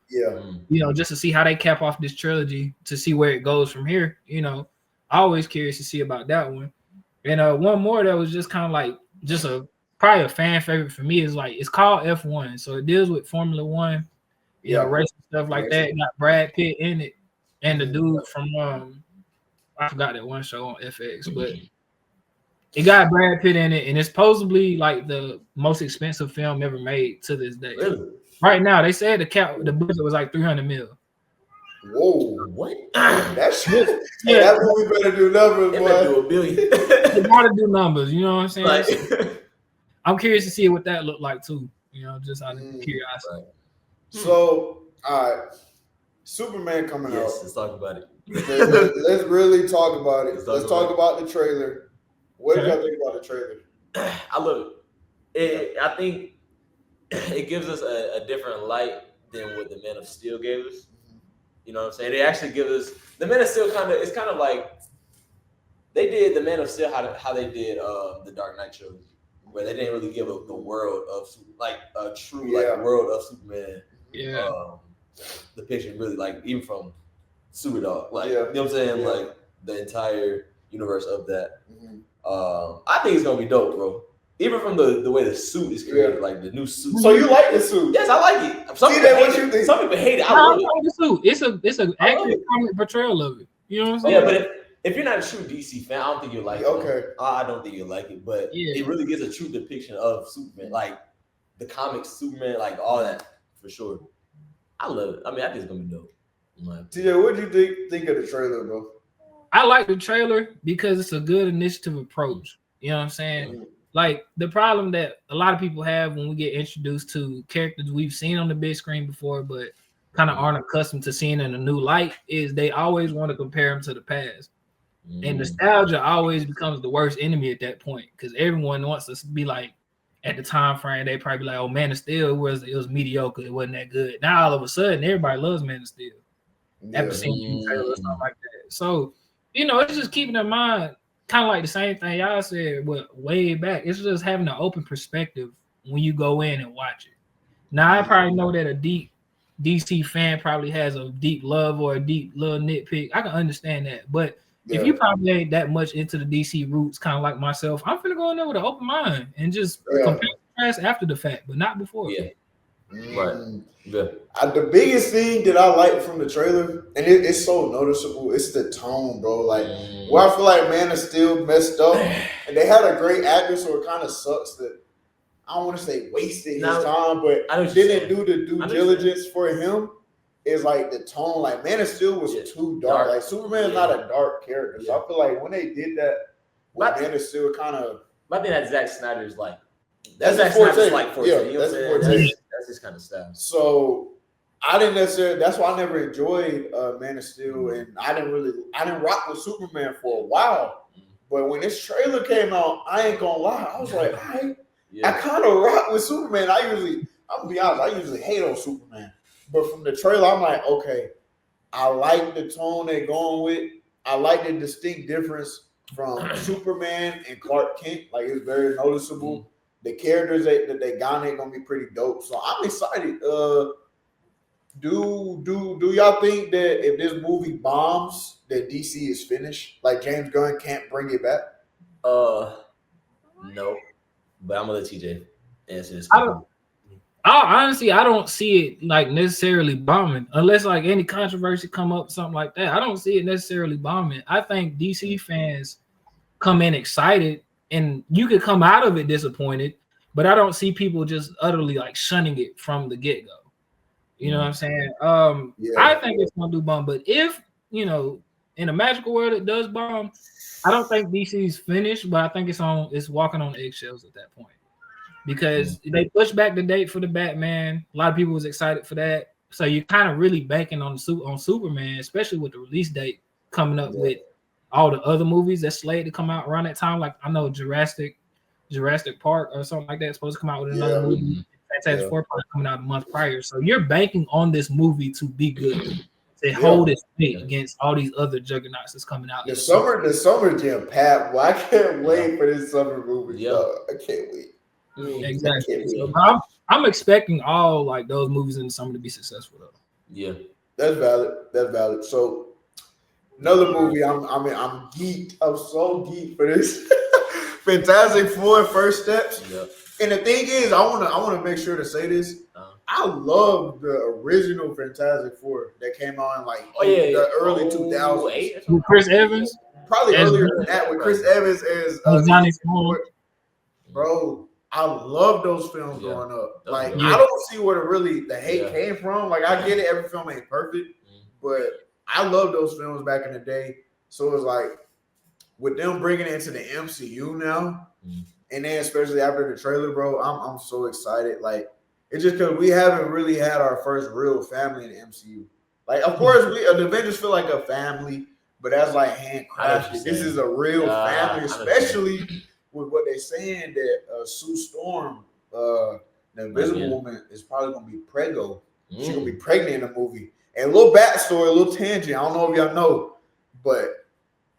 just to see how they cap off this trilogy, to see where it goes from here. Always curious to see about that one. And one more that was just kind of like probably a fan favorite for me is like it's called F1, so it deals with Formula One, racing stuff like that. It got Brad Pitt in it, and the dude from I forgot that one show on FX, but it got Brad Pitt in it, and it's supposedly like the most expensive film ever made to this day. Really? Right now, they said the budget was like $300 million. Whoa, what? That's shit. That movie better do numbers, boy. Better do $1 billion. They gotta do numbers. You know what I'm saying? Like, I'm curious to see what that looked like too. Just out of curiosity. Right. So, all right, Superman coming out. Let's talk about it. Let's really talk about it. Let's talk about the trailer. What do y'all think about the trailer? I love it. I think it gives us a different light than what the Man of Steel gave us. You know what I'm saying? They actually give us the Man of Steel it's kind of like they did the Man of Steel how they did the Dark Knight trilogy, where they didn't really give the world of like a true world of Superman depiction, really, like even from Superdog, like you know what I'm saying, like the entire universe of that. I think it's gonna be dope, bro. Even from the way the suit is created, like the new suit. So you like the suit? Yes, I like it. Some people hate it. I love the suit. It's an accurate comic portrayal of it. You know what I'm saying? Yeah, but if you're not a true DC fan, I don't think you'll like it. Okay. I don't think you'll like it, but it really gives a true depiction of Superman, like the comics Superman, like all that for sure. I love it. I mean, I think it's gonna be dope. TJ, what do you think of the trailer, bro? I like the trailer because it's a good initiative approach. You know what I'm saying? Mm-hmm. Like the problem that a lot of people have when we get introduced to characters we've seen on the big screen before, but kind of aren't accustomed to seeing in a new light, is they always want to compare them to the past. And nostalgia always becomes the worst enemy at that point because everyone wants to be like, at the time frame, they probably be like, "Oh, Man of Steel it was mediocre, it wasn't that good." Now all of a sudden, everybody loves Man of Steel after seeing the trailer or stuff like that. So, it's just keeping in mind, kind of like the same thing y'all said, but way back. It's just having an open perspective when you go in and watch it. Now, I probably know that a deep DC fan probably has a deep love or a deep little nitpick. I can understand that, but if you probably ain't that much into the DC roots, kind of like myself, I'm finna go in there with an open mind and just compare contrast after the fact, but not before. Yeah. Right. Yeah. The biggest thing that I like from the trailer, and it's so noticeable, it's the tone, bro. Like, where I feel like Man of Steel messed up, and they had a great actor, so it kind of sucks that I don't want to say wasted his time, but didn't do the due diligence for him. Is like the tone, like Man of Steel was too dark. Like Superman is not a dark character, so I feel like when they did that, Man of Steel kind of. I think that Zack Snyder's like that's Zack Snyder's like forte. You know what I'm saying? That's his kind of style. So I didn't necessarily. That's why I never enjoyed Man of Steel, and I didn't rock with Superman for a while. But when this trailer came out, I ain't gonna lie, I was like, I kind of rock with Superman. I'm gonna be honest, I usually hate on Superman. But from the trailer, I'm like, okay, I like the tone they're going with. I like the distinct difference from Superman and Clark Kent. Like, it's very noticeable. The characters that they got in gonna be pretty dope. So I'm excited. Do y'all think that if this movie bombs, that DC is finished? Like James Gunn can't bring it back? No. But I'm gonna let TJ answer this. Honestly, I don't see it like necessarily bombing unless like any controversy come up, something like that. I don't see it necessarily bombing. I think DC fans come in excited, and you could come out of it disappointed, but I don't see people just utterly like shunning it from the get go. You know what I'm saying? I think it's gonna do bomb, but if in a magical world it does bomb, I don't think DC's finished, but I think it's walking on eggshells at that point. Because they pushed back the date for the Batman. A lot of people was excited for that. So you're kind of really banking on Superman, especially with the release date coming up with all the other movies that's slated to come out around that time. Like I know Jurassic Park or something like that is supposed to come out with another movie. Fantastic Four probably coming out a month prior. So you're banking on this movie to be good, to hold its weight against all these other juggernauts that's coming out. The summer jam packed. Well, I can't wait for this summer movie. I can't wait. Exactly. So I'm expecting all like those movies in the summer to be successful though. Yeah, that's valid. So another movie, I'm geeked. I'm so geeked for this. Fantastic Four: First Steps. Yep. And the thing is, I want to make sure to say this. I love the original Fantastic Four that came on like the early 2000s with Chris Evans. Probably earlier than that with Chris Evans as Johnny Bro, I love those films growing up. Like, I don't see where the hate came from. Like, I get it, every film ain't perfect, but I love those films back in the day. So it was like, with them bringing it into the MCU now, and then especially after the trailer, bro, I'm so excited. Like, it's just because we haven't really had our first real family in the MCU. Like, of course, the Avengers feel like a family, but that's like handcrafted. This is a real family, especially with what they're saying that Sue Storm, the Invisible Woman, is probably gonna be preggo. She's gonna be pregnant in the movie. And a little backstory, a little tangent. I don't know if y'all know, but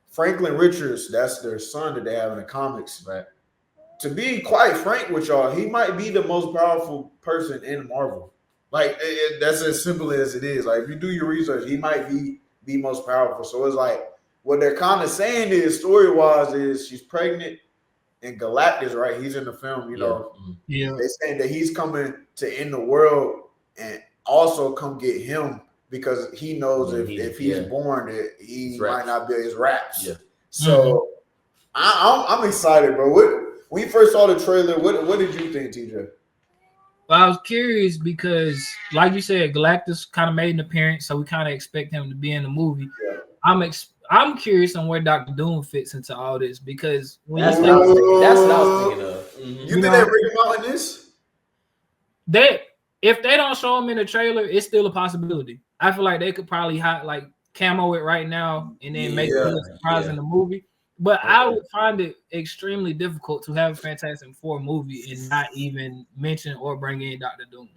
Franklin Richards, that's their son that they have in the comics. Right. To be quite frank with y'all, he might be the most powerful person in Marvel. Like that's as simple as it is. Like if you do your research, he might be the most powerful. So it's like what they're kind of saying is story-wise is she's pregnant. And Galactus, right? He's in the film, They're saying that he's coming to end the world and also come get him because he knows if he's born, that he might not be his raps. Yeah. So I'm excited, bro. When you first saw the trailer, what did you think, TJ? Well, I was curious because, like you said, Galactus kind of made an appearance, so we kind of expect him to be in the movie. Yeah. I'm curious on where Dr. Doom fits into all this because when That's you what I think was thinking. That's what I was thinking of. You think they bring him out in this? If they don't show him in the trailer, it's still a possibility. I feel like they could probably like camo it right now and then make it a surprise in the movie. But I would find it extremely difficult to have a Fantastic Four movie and not even mention or bring in Dr. Doom.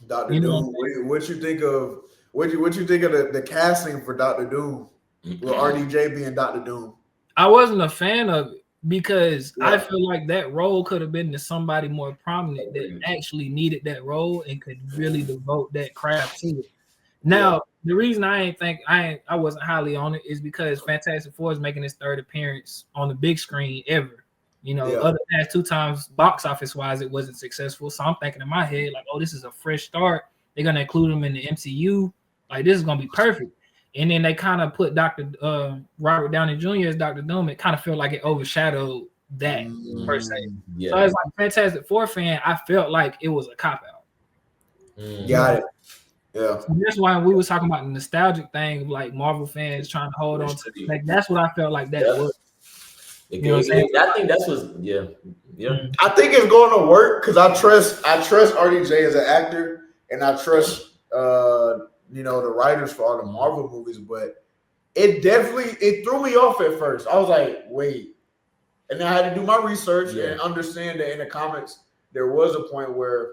Dr. Doom, what you think of? What you think of the casting for Dr. Doom? With RDJ being Dr. Doom, I wasn't a fan of it because I feel like that role could have been to somebody more prominent that actually needed that role and could really devote that craft to it. Now, the reason I wasn't highly on it is because Fantastic Four is making its third appearance on the big screen ever. You know, other past 2 times box office wise, it wasn't successful. So I'm thinking in my head, like, oh, this is a fresh start. They're gonna include him in the MCU. Like, this is gonna be perfect. And then they kind of put Robert Downey Jr. as Dr. Doom. It kind of felt like it overshadowed that per se. Yeah. So as like a Fantastic Four fan, I felt like it was a cop out. Got it. Yeah. So that's why we were talking about the nostalgic thing of like Marvel fans trying to hold on to. Like that's what I felt like that was. You know what I'm saying? I think that's what. Yeah. I think it's going to work because I trust RDJ as an actor, and I trust the writers for all the Marvel movies, but it threw me off at first. I was like, wait. And then I had to do my research and understand that in the comics, there was a point where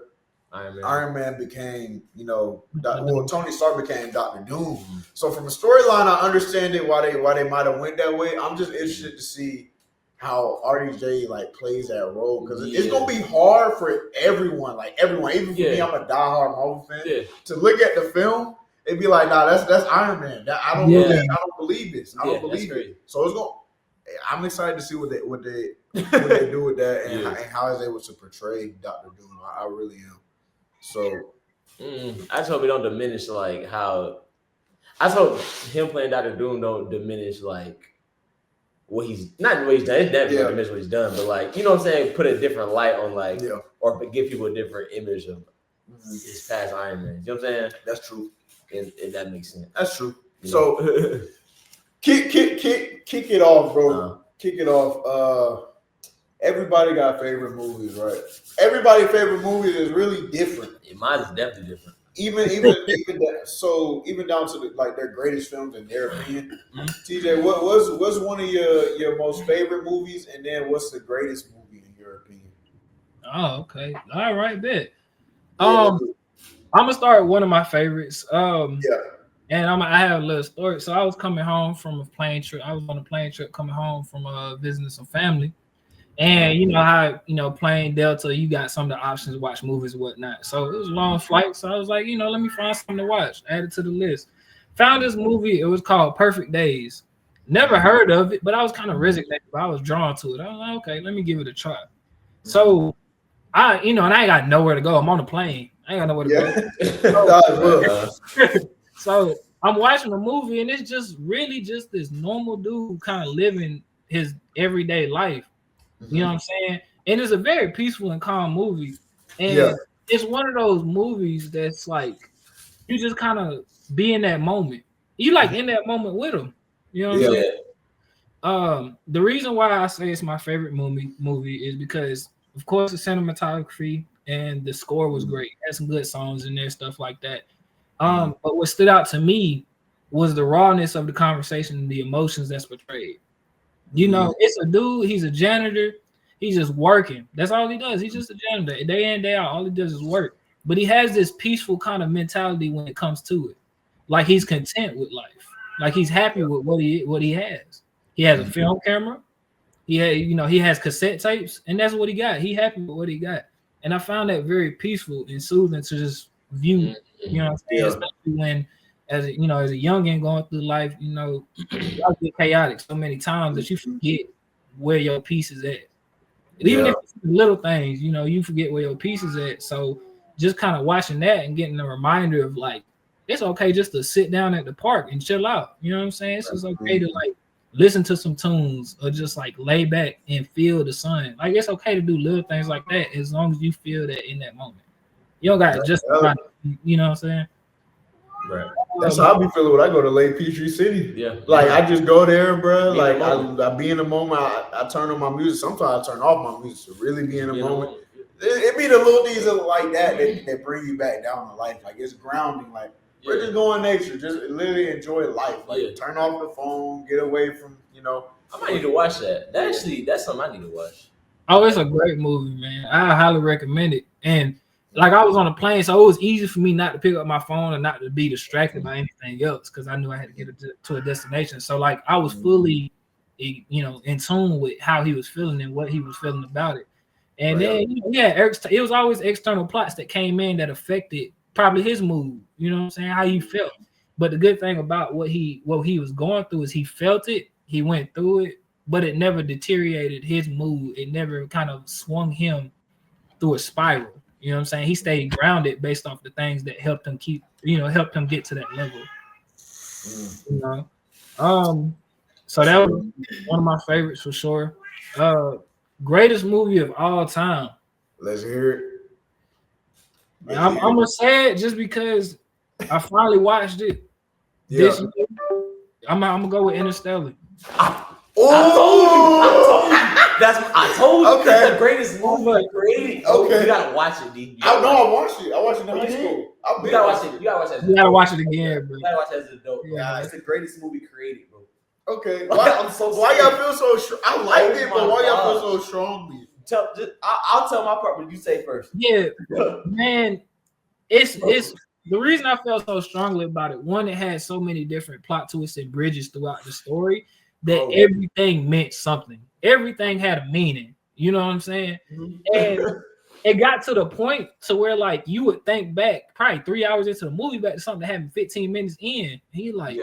Iron Man became, Tony Stark became Dr. Doom. So from a storyline, I understand it why they might have went that way. I'm just interested to see how RDJ like plays that role because it's gonna be hard for everyone, even for me, I'm a diehard Marvel fan. To look at the film, it'd be like, nah, that's Iron Man. I don't believe this. I don't believe it. So it's going. I'm excited to see what they do with that and how is able to portray Dr. Doom. I really am. So I just hope it don't diminish like how. I just hope him playing Dr. Doom don't diminish like what he's not what he's done. It's definitely diminish what he's done, but like you know what I'm saying, put a different light on like or give people a different image of his past Iron Man. You know what I'm saying? That's true. And that makes sense. That's true. So kick it off, bro. Kick it off. Everybody got favorite movies, right? Everybody's favorite movies is really different. Mine is definitely different. Even down to their greatest films in their opinion. TJ, what's one of your most favorite movies, and then what's the greatest movie in your opinion? Oh, okay. All right, bet. I'm gonna start with one of my favorites. And I have a little story. So I was coming home from a plane trip. I was on a plane trip coming home from visiting some family. And you know how plane Delta, you got some of the options to watch movies and whatnot. So it was a long flight. So I was like, let me find something to watch. Add it to the list. Found this movie. It was called Perfect Days. Never heard of it, but I was kind of resignated. But I was drawn to it. I was like, okay, let me give it a try. So and I ain't got nowhere to go. I'm on a plane. I ain't got nowhere to go. So I'm watching the movie, and it's just really just this normal dude kind of living his everyday life. You know what I'm saying? And it's a very peaceful and calm movie. And it's one of those movies that's like you just kind of be in that moment. You like in that moment with him. You know what I'm saying? The reason why I say it's my favorite movie is because, of course, the cinematography and the score was great. It had some good songs in there, stuff like that. But what stood out to me was the rawness of the conversation and the emotions that's portrayed. It's a dude, he's a janitor, he's just working. That's all he does. He's just a janitor. Day in, day out, all he does is work. But he has this peaceful kind of mentality when it comes to it. Like he's content with life. Like he's happy with what he has. He has a film camera. He has cassette tapes, and that's what he got. He happy with what he got. And I found that very peaceful and soothing to just view, what I'm saying? Especially when as a youngin going through life, y'all get chaotic so many times that you forget where your peace is at. And even if it's little things, you forget where your peace is at. So just kind of watching that and getting a reminder of like, it's okay just to sit down at the park and chill out. You know what I'm saying? It's just okay to like listen to some tunes, or just like lay back and feel the sun. Like it's okay to do little things like that as long as you feel that in that moment. You don't got to just, you know what I'm saying? Right. That's how I be feeling when I go to Lake Peachtree City. Yeah. Like I just go there, bro. Be Like in the moment. I be in the moment. I turn on my music. Sometimes I turn off my music to really be in the moment. It be the little things like that bring you back down to life. Like it's grounding. Like we're just going nature. Just literally enjoy life. Like turn off the phone. Get away from I might need to watch that. That's something I need to watch. Oh, it's a great movie, man. I highly recommend it. And like I was on a plane, so it was easy for me not to pick up my phone and not to be distracted by anything else because I knew I had to get to a destination. So like I was fully, in tune with how he was feeling and what he was feeling about it. And then it was always external plots that came in that affected probably his mood. You know what I'm saying? How he felt. But the good thing about what he was going through is he felt it, he went through it, but it never deteriorated his mood. It never kind of swung him through a spiral. You know what I'm saying? He stayed grounded based off the things that helped him helped him get to that level. So that was one of my favorites for sure. Greatest movie of all time. Let's hear it. I'm gonna say it just because I finally watched it this year. I'm gonna go with Interstellar. I told you. Okay. That's the greatest movie created. Okay. You gotta watch it, D. I watched it. I watched it in high school. You gotta watch it. You gotta watch it. You gotta watch it again, bro. You gotta watch it as an adult. Yeah. It's the greatest movie created, bro. Okay. I'm so why y'all feel so strong? I liked it, but why y'all God. feel so strongly? I'll tell my part, but you say first. Yeah, man. It's the reason I felt so strongly about it. One, it had so many different plot twists and bridges throughout the story that everything meant something. Everything had a meaning. You know what I'm saying? And it got to the point to where like you would think back probably 3 hours into the movie back to something that happened 15 minutes in. He like,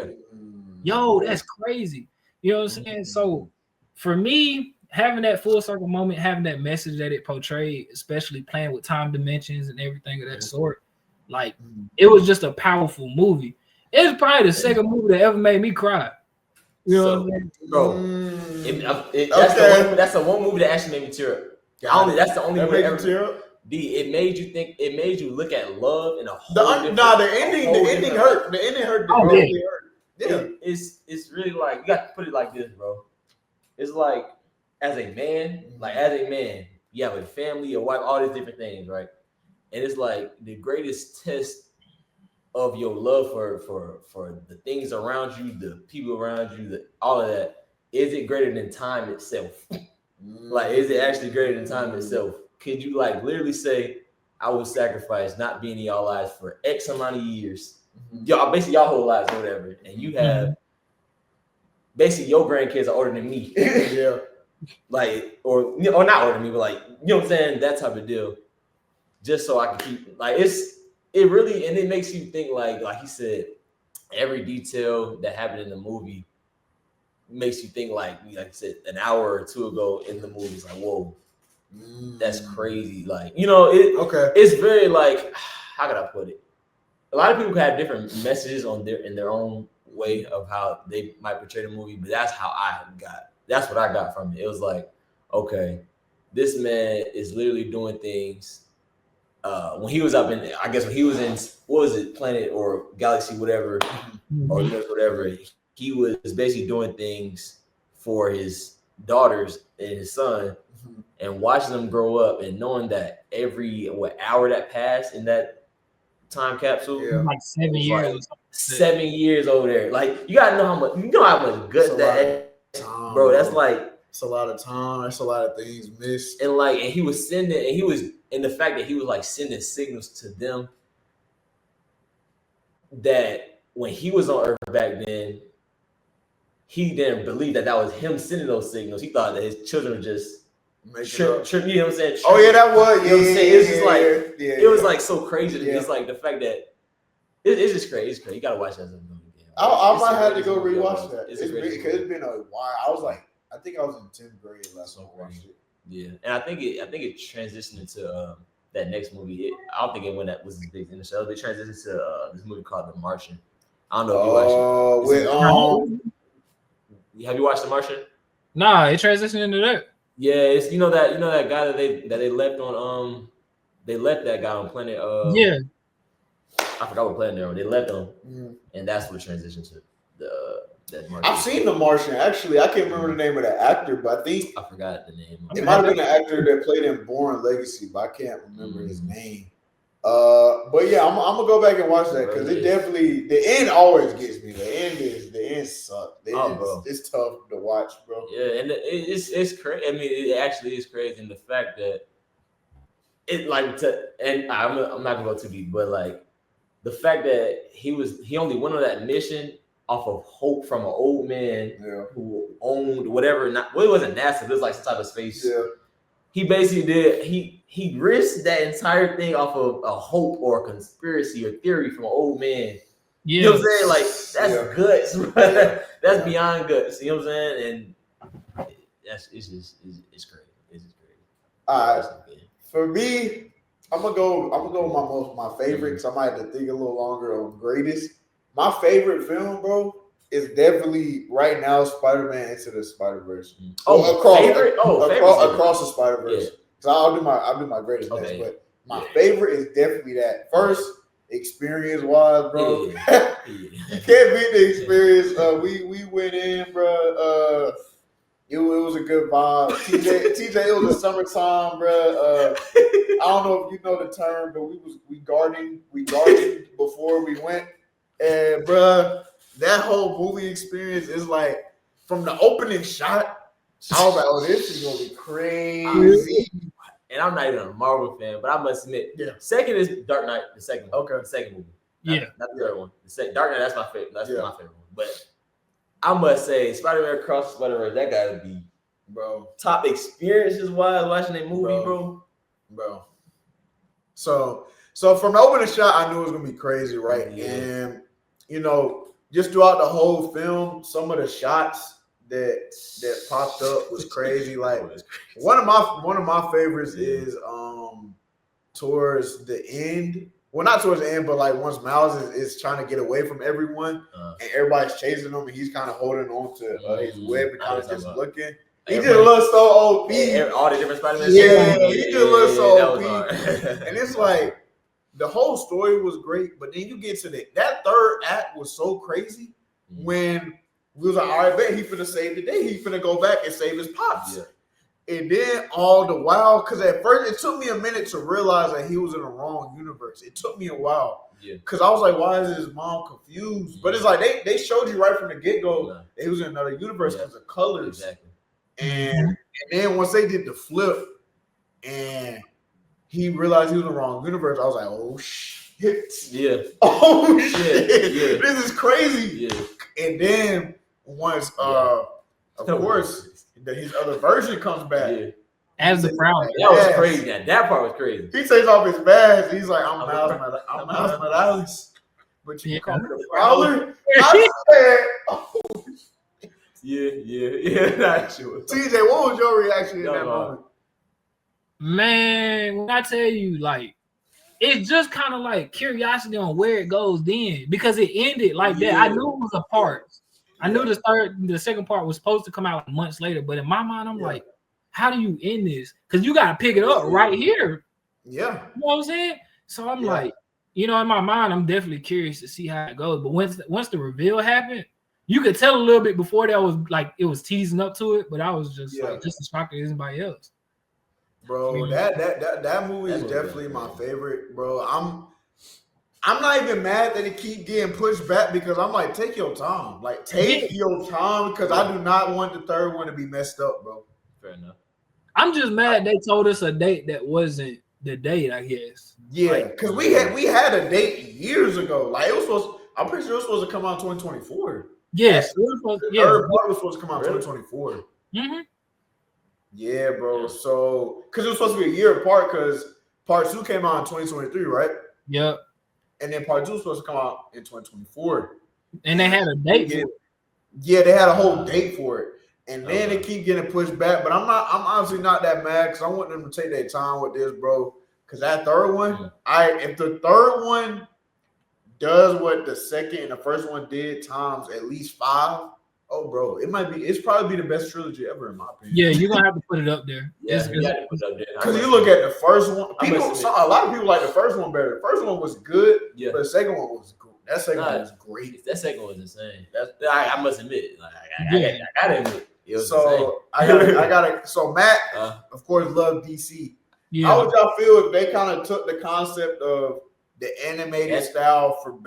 yo, that's crazy. You know what I'm saying? So for me, having that full circle moment, having that message that it portrayed, especially playing with time dimensions and everything of that sort, like it was just a powerful movie. It's probably the second movie that ever made me cry. You know what I'm saying? Bro, that's the one movie that actually made me tear up. That's the only one that ever tear up. It made you think. It made you look at love in a whole the ending hurt. The ending hurt. Yeah. It's really like you got to put it like this, bro. It's like as a man, you have a family, a wife, all these different things, right? And it's like the greatest test of your love for the things around you, the people around you, all of that. Is it greater than time itself? Like, is it actually greater than time itself? Could you like literally say, I would sacrifice not being in y'all lives for X amount of years, y'all basically y'all whole lives or whatever, and you have basically your grandkids are older than me, like or not older than me, but like you know what I'm saying, that type of deal, just so I can keep like it really, and it makes you think like he said, every detail that happened in the movie makes you think like I said an hour or two ago in the movie. It's like, whoa, that's crazy. Like, it's very like, how could I put it? A lot of people have different messages in their own way of how they might portray the movie, but that's what I got from it. It was like, okay, this man is literally doing things. When he was up in, I guess when he was in, what was it, planet or galaxy, whatever, or whatever, he was basically doing things for his daughters and his son, and watching them grow up, and knowing that every hour that passed in that time capsule, like 7 years, like 7 years over there. Like, you gotta know how much gut that, bro. That's like, it's a lot of time. That's a lot of things missed. And he was sending, and the fact that he was like sending signals to them that when he was on Earth back then, he didn't believe that was him sending those signals. He thought that his children were just you know what I'm saying? Oh yeah, that was. You know what I'm saying? It's just like it was like so crazy to me. It's like the fact that it's just crazy. It's crazy. You gotta watch that again. I might have to go rewatch that. It's been a while. I was like, I think I was in 10th grade last time I watched it. Yeah, and I think it transitioned into that next movie. I don't think it went that was as big in the show. They transitioned to this movie called The Martian. I don't know if you watched it. Have you watched The Martian? Nah, it transitioned into that. Yeah, it's you know that guy that they left on they left that guy on planet Yeah. I forgot what planet they were. They left him, and that's what transitioned to that Martian. I've seen The Martian. Actually, I can't remember the name of that actor, but I think I forgot the name. it might have been the actor that played in Born Legacy, but I can't remember his name. But yeah, I'm gonna go back and watch that because it definitely the end always gets me. The end sucks. Bro. It's tough to watch, bro. Yeah, and it's crazy. I mean, it actually is crazy in the fact that it and I'm not gonna go too deep, but like the fact that he only went on that mission off of hope from an old man who owned whatever. It wasn't NASA. It was like some type of space. Yeah. He basically did. He risked that entire thing off of a hope or a conspiracy or theory from an old man. Yeah. You know what I'm saying? Like that's guts. Bro. That's beyond guts. You know what I'm saying? And it's crazy. It's just crazy. All right. For me, I'm gonna go with my favorite because I might have to think a little longer on greatest. My favorite film, bro, is definitely right now Spider-Man Into the Spider-Verse. Across the Spider-Verse. Yeah. So I'll do my greatest next, but my favorite is definitely that. First, experience-wise, bro. Yeah. You can't beat the experience. We went in, bro. It was a good vibe. TJ, it was the summertime, bro. I don't know if you know the term, but we gardened before we went, and bro, that whole movie experience is like from the opening shot. I was like, oh, this is gonna be crazy. And I'm not even a Marvel fan, but I must admit, second is Dark Knight. The second movie. Not the third one. Dark Knight. That's my favorite. That's my favorite one. But I must say, Spider-Man Across the Spider-Verse, that gotta be, bro, top experiences while watching that movie, bro. So from the opening shot, I knew it was gonna be crazy, right? Yeah. And you know, just throughout the whole film, some of the shots that popped up was crazy. Like one of my favorites is towards the end. Well, not towards the end, but like once Miles is trying to get away from everyone and everybody's chasing him and he's kind of holding on to his web and kind of just looking. He just looks so OP. All the different Spider-Man. Yeah, he just looks so OP. And it's like the whole story was great, but then you get to that third act was so crazy when we was like, all right, bet he finna save the day. He finna go back and save his pops. Yeah. And then all the while, because at first it took me a minute to realize that he was in the wrong universe. It took me a while. Yeah. Because I was like, why is his mom confused? Yeah. But it's like they showed you right from the get-go that he was in another universe because of colors. Exactly. And then once they did the flip and he realized he was in the wrong universe, I was like, oh shit. Yeah. Oh shit. Yeah. This is crazy. Yeah. And then once of course his other version comes back. Yeah. As the Prowler. That was crazy. That part was crazy. He takes off his badge. He's like, I'm Miles Morales. But you call me the Prowler? I said, oh. Yeah, not sure. TJ, what was your reaction in that moment? Man, when I tell you, like, it's just kind of like curiosity on where it goes then, because it ended like that. I knew it was a part. I knew the second part was supposed to come out months later, but in my mind, I'm like, how do you end this? Because you got to pick it up right here. Yeah. You know what I'm saying? So I'm like, you know, in my mind, I'm definitely curious to see how it goes. But once the reveal happened, you could tell a little bit before that was like it was teasing up to it, but I was just like just as shocked as anybody else. Bro, that movie is definitely my favorite, bro. I'm not even mad that it keep getting pushed back because I'm like, take your time. Like, take your time because I do not want the third one to be messed up, bro. Fair enough. I'm just mad they told us a date that wasn't the date, I guess. Yeah, because we had a date years ago. Like, I'm pretty sure it was supposed to come out in 2024. Yes. The third part was supposed to come out in 2024. Mm-hmm. Yeah, bro. So, because it was supposed to be a year apart because part 2 came out in 2023, right? Yep. And then part 2 was supposed to come out in 2024. And they had a date for it. Yeah, they had a whole date for it. And then they keep getting pushed back. But I'm honestly not that mad because I want them to take their time with this, bro. Because that third one, if the third one does what the second and the first one did times at least 5, Oh, bro, it's probably the best trilogy ever in my opinion. Yeah, you're gonna have to put it up there. Yeah, you gotta put it up there. Because you look at the first one, a lot of people like the first one better. The first one was good, but the second one was cool. That second one was great. That second one was insane. I must admit, I gotta admit. So I gotta. So Matt, of course, loved DC. Yeah. How would y'all feel if they kind of took the concept of the animated style for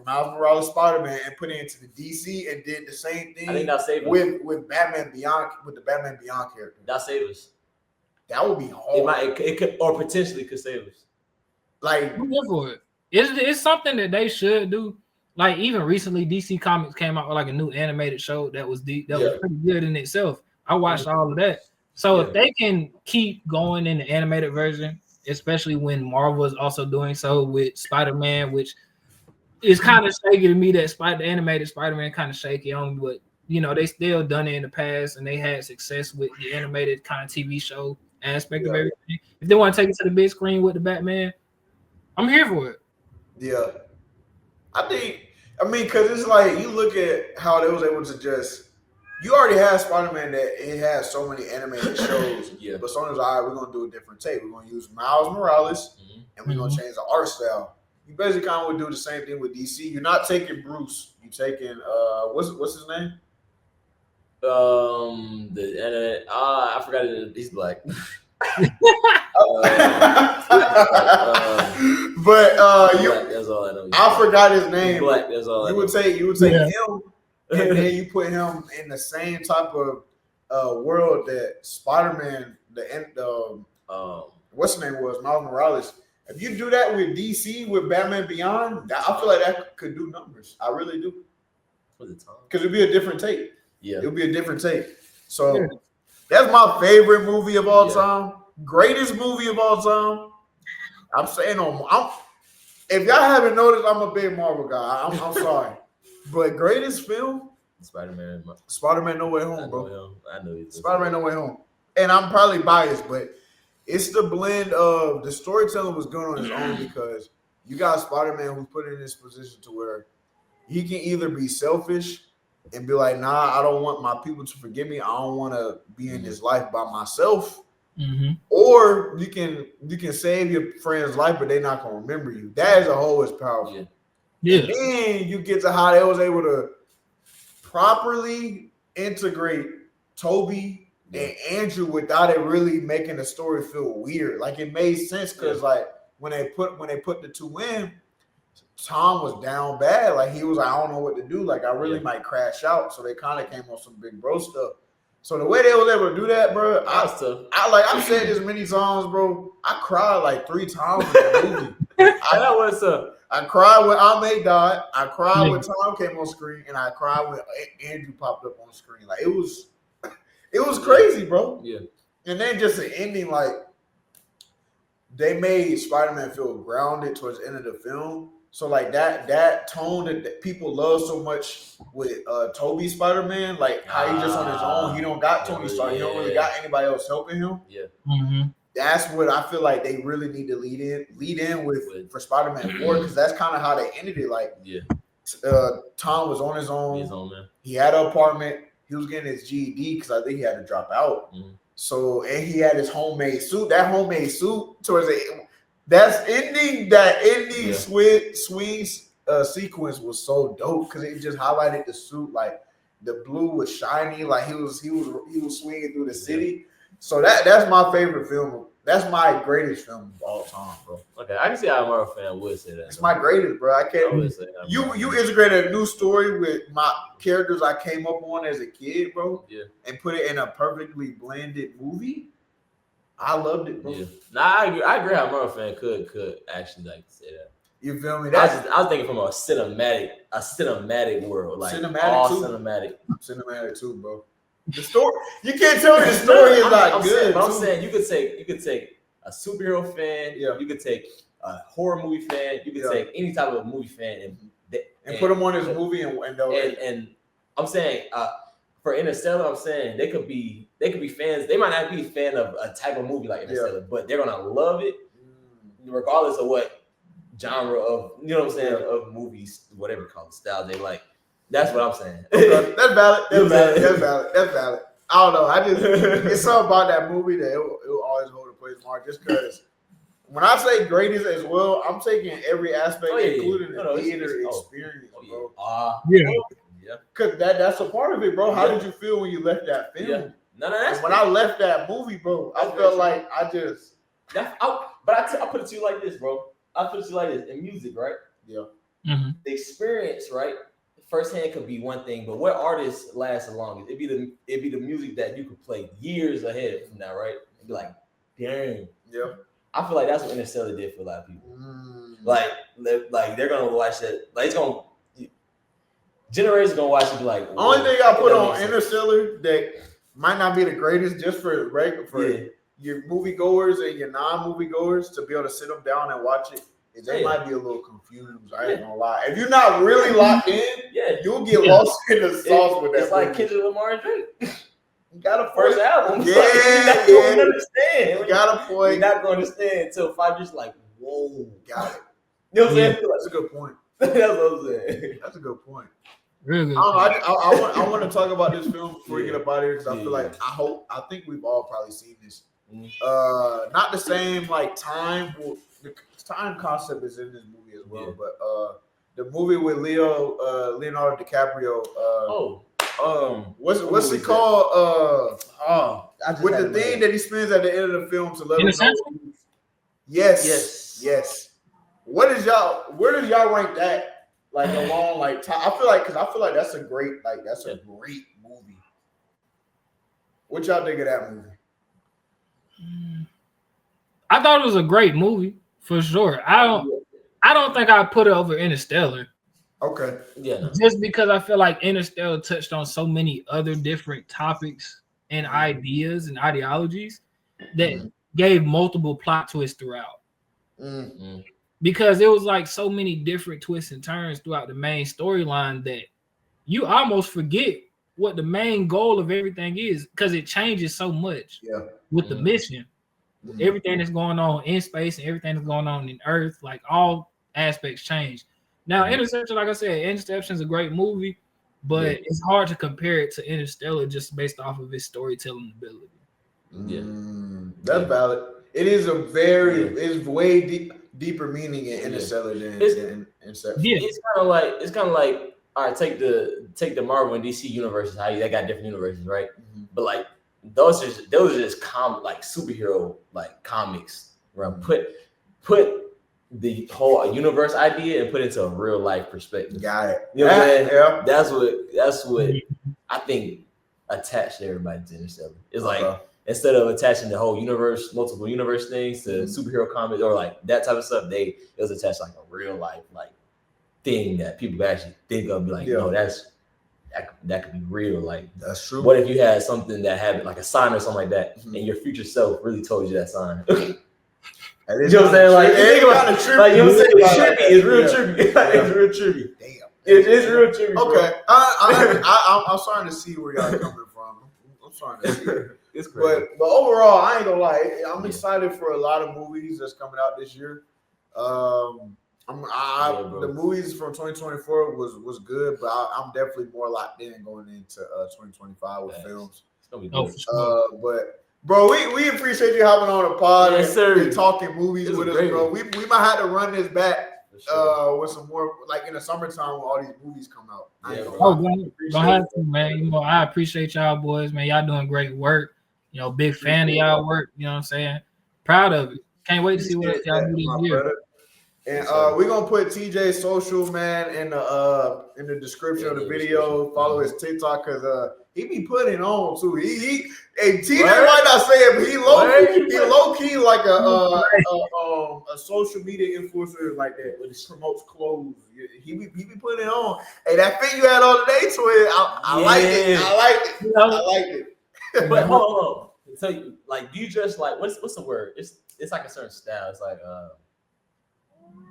Miles Morales Spider-Man and put it into the DC and did the same thing? I think that'll save us. with Batman Beyond, with the Batman Beyond character. That'll save us. That would be hard. It could, or potentially could save us. Like, I'm here for it. It's something that they should do. Like even recently, DC Comics came out with like a new animated show that was was pretty good in itself. I watched all of that. So if they can keep going in the animated version, especially when Marvel is also doing so with Spider-Man, which is kind of shaky to me that the animated Spider-Man kind of shaky on, but they still done it in the past and they had success with the animated kind of TV show aspect of everything. If they want to take it to the big screen with the Batman, I'm here for it. Yeah. Because it's like you look at how they was able to you already have Spider-Man that it has so many animated shows. But Sony's we're gonna do a different take. We're gonna use Miles Morales and we're gonna change the art style. You basically kind of would do the same thing with DC. You're not taking Bruce. You're taking what's his name? I forgot it. He's black. That's all I know. I forgot his name. Black. That's all. You would take him, and then you put him in the same type of world that Spider-Man, what's his name was Miles Morales. If you do that with DC with Batman Beyond, I feel like that could do numbers. I really do. Because it'd be a different take. Yeah, it'll be a different take. So that's my favorite movie of all time. Greatest movie of all time. I'm saying if y'all haven't noticed, I'm a big Marvel guy. I'm sorry. But greatest film? Spider-Man No Way Home, bro. I know it's Spider-Man No Way Home. And I'm probably biased, but it's the blend of the storytelling was good on his own because you got Spider-Man who's put in this position to where he can either be selfish and be like, nah, I don't want my people to forgive me. I don't want to be in this life by myself. Or you can save your friend's life, but they're not gonna remember you. That as a whole is powerful. Yeah. And then you get to how they was able to properly integrate Toby and Andrew without it really making the story feel weird. Like it made sense because like when they put the two in, Tom was down bad. Like he was like, I don't know what to do. Like I really might crash out. So they kind of came on some big bro stuff. So the way they was able to do that, bro, I've said this many times, bro. I cried like 3 times in that movie. I cried when Ahmed died. I cried when Tom came on screen, and I cried when Andrew popped up on screen. Like it was crazy, bro. Yeah. And then just the ending, like they made Spider-Man feel grounded towards the end of the film. So like that tone that people love so much with Toby Spider-Man, like how he just on his own, he don't got Tony Stark, he don't really got anybody else helping him. Yeah, that's what I feel like they really need to lead in with for Spider-Man 4 because that's kind of how they ended it. Like, Tom was on his own. He had an apartment. He was getting his GED because I think he had to drop out. So and he had his homemade suit. That homemade suit towards the That ending swing sequence was so dope because it just highlighted the suit, like the blue was shiny, like he was swinging through the city. So that's my favorite film. That's my greatest film of all time, bro. Okay, I can see how a Marvel fan would say that. It's my greatest, bro. I can't. You integrated a new story with my characters I came up on as a kid, bro. Yeah, and put it in a perfectly blended movie. I loved it, bro. Yeah. Nah, I agree how a Marvel fan could actually like say that. You feel me? I was thinking from a cinematic world, like cinematic too, bro. The story, you can't tell me the story is not good. I'm saying you could take a superhero fan, you could take a horror movie fan, you could take any type of movie fan and put them on this movie and I'm saying for Interstellar, I'm saying they could be fans. They might not be a fan of a type of movie like Interstellar, but they're gonna love it regardless of what genre of of movies, whatever you call it, style they like. That's what I'm saying. Okay, that's valid. That's valid. I don't know. I just it's something about that movie that it will always hold a place mark. Just because when I say greatest as well, I'm taking every aspect, including the theater experience, bro. Yeah. Cause that's a part of it, bro. How did you feel when you left that film? Yeah. No. When I left that movie, bro, I felt like I just. I put it to you like this, bro. I put it to you like this. In music, right? Yeah. Mm-hmm. The experience, right? Firsthand could be one thing, but what artists last the longest? It'd be the music that you could play years ahead from now, right? It'd be like, dang. Yeah. I feel like that's what Interstellar did for a lot of people. Like they're gonna watch that. Like it's gonna. Generations gonna watch it and be like. Only thing I put on Interstellar that might not be the greatest, just for your moviegoers and your non-moviegoers to be able to sit them down and watch it. They might be a little confused. I ain't gonna lie. If you're not really locked in, you'll get lost in the sauce with that. It's like Kendrick Lamar and Drake. You got a first album. Yeah, you're not gonna understand. You got a point. You're not gonna understand until 5 years. Like, whoa, got it. You know what I'm saying? That's a good point. That's what I'm saying. That's a good point. Really? I want to talk about this film before we get up out of here, because I feel like I think we've all probably seen this. Not the same like time. The time concept is in this movie as well, but the movie with Leonardo DiCaprio. What's it called? With the thing that he spends at the end of the film to let us know. Yes. Where does y'all rank that? Like along, like I feel like that's a great movie. What y'all think of that movie? I thought it was a great movie for sure. I don't think I put it over Interstellar. Okay. Yeah. Just because I feel like Interstellar touched on so many other different topics and ideas and ideologies that gave multiple plot twists throughout. Because it was like so many different twists and turns throughout the main storyline that you almost forget what the main goal of everything is, because it changes so much with the mission. Everything that's going on in space and everything that's going on in Earth, like all aspects change. Now, Interception, like I said, Interception is a great movie, but it's hard to compare it to Interstellar just based off of its storytelling ability. That's valid. It is it's way deeper meaning in Interstellar than Inception. It's kind of like all right, take the Marvel and DC universes. How they got different universes, right? But like those are just like superhero like comics where I put the whole universe idea and put it into a real life perspective. Got it. You know what I'm saying? Yeah. That's what I think attached everybody to Interstellar. It's like instead of attaching the whole universe, multiple universe things to superhero comics or like that type of stuff, it was attached like a real life like thing that people could actually think of, be like, no, that could be real. Like that's true. What if you had something that had like a sign or something like that, and your future self really told you that sign? You know what I'm saying? Like, think about it, like, you know what I'm saying? It's real trippy. It's real trippy. Damn. It's real trippy. Okay. I'm starting to see where y'all are coming from. I'm starting to see it. It's crazy. But overall, I ain't gonna lie. I'm excited for a lot of movies that's coming out this year. The movies from 2024 was good, but I'm definitely more locked in going into 2025 with films. It's gonna be good. But bro, we appreciate you hopping on the pod and talking movies with us, bro. We might have to run this back with some more, like in the summertime when all these movies come out. Don't have to, man. You know, I appreciate y'all boys, man. Y'all doing great work. You know, big fan of y'all work. You know what I'm saying? Proud of it. Can't wait to see what y'all do this year. And we're gonna put TJ's social, man, in the description of the video. Follow his TikTok because he be putting on too. TJ might not say it, but he low key like a social media influencer like that, which promotes clothes. He be putting it on. Hey, that fit you had on today, twin. I liked it. But hold on. So, like, do you dress like what's the word? It's like a certain style. It's like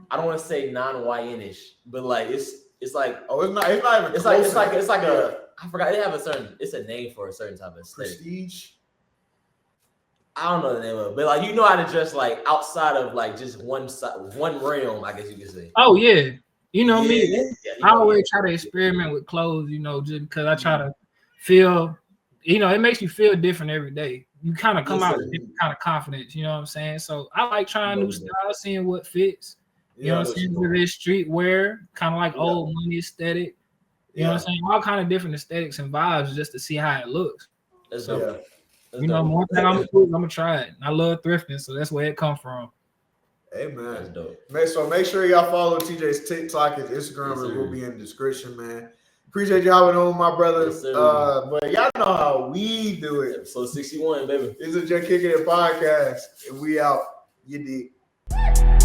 I don't want to say non-YN-ish, but like it's like it's not even it's like a I forgot they have it's a name for a certain type of aesthetic. Prestige. I don't know the name of it, but like you know how to dress like outside of like just one realm, I guess you could say. Oh yeah. You know me. Yeah, I always try to experiment with clothes, you know, just because I try to feel, you know, it makes you feel different every day. You kind of come out with different kind of confidence, you know what I'm saying? So I like trying new styles, seeing what fits. You know what I'm saying? Whether it's streetwear, kind of like old money aesthetic. You know what I'm saying? All kind of different aesthetics and vibes just to see how it looks. So, you know, one thing I'm gonna do is I'm gonna try it. I love thrifting, so that's where it come from. Hey man, that's dope. So make sure y'all follow TJ's TikTok and Instagram. It will be in the description, man. Appreciate y'all with on, my brother. But y'all know how we do it. Episode 61, baby. This is Juh Kickin It Podcast, and we out. You dig.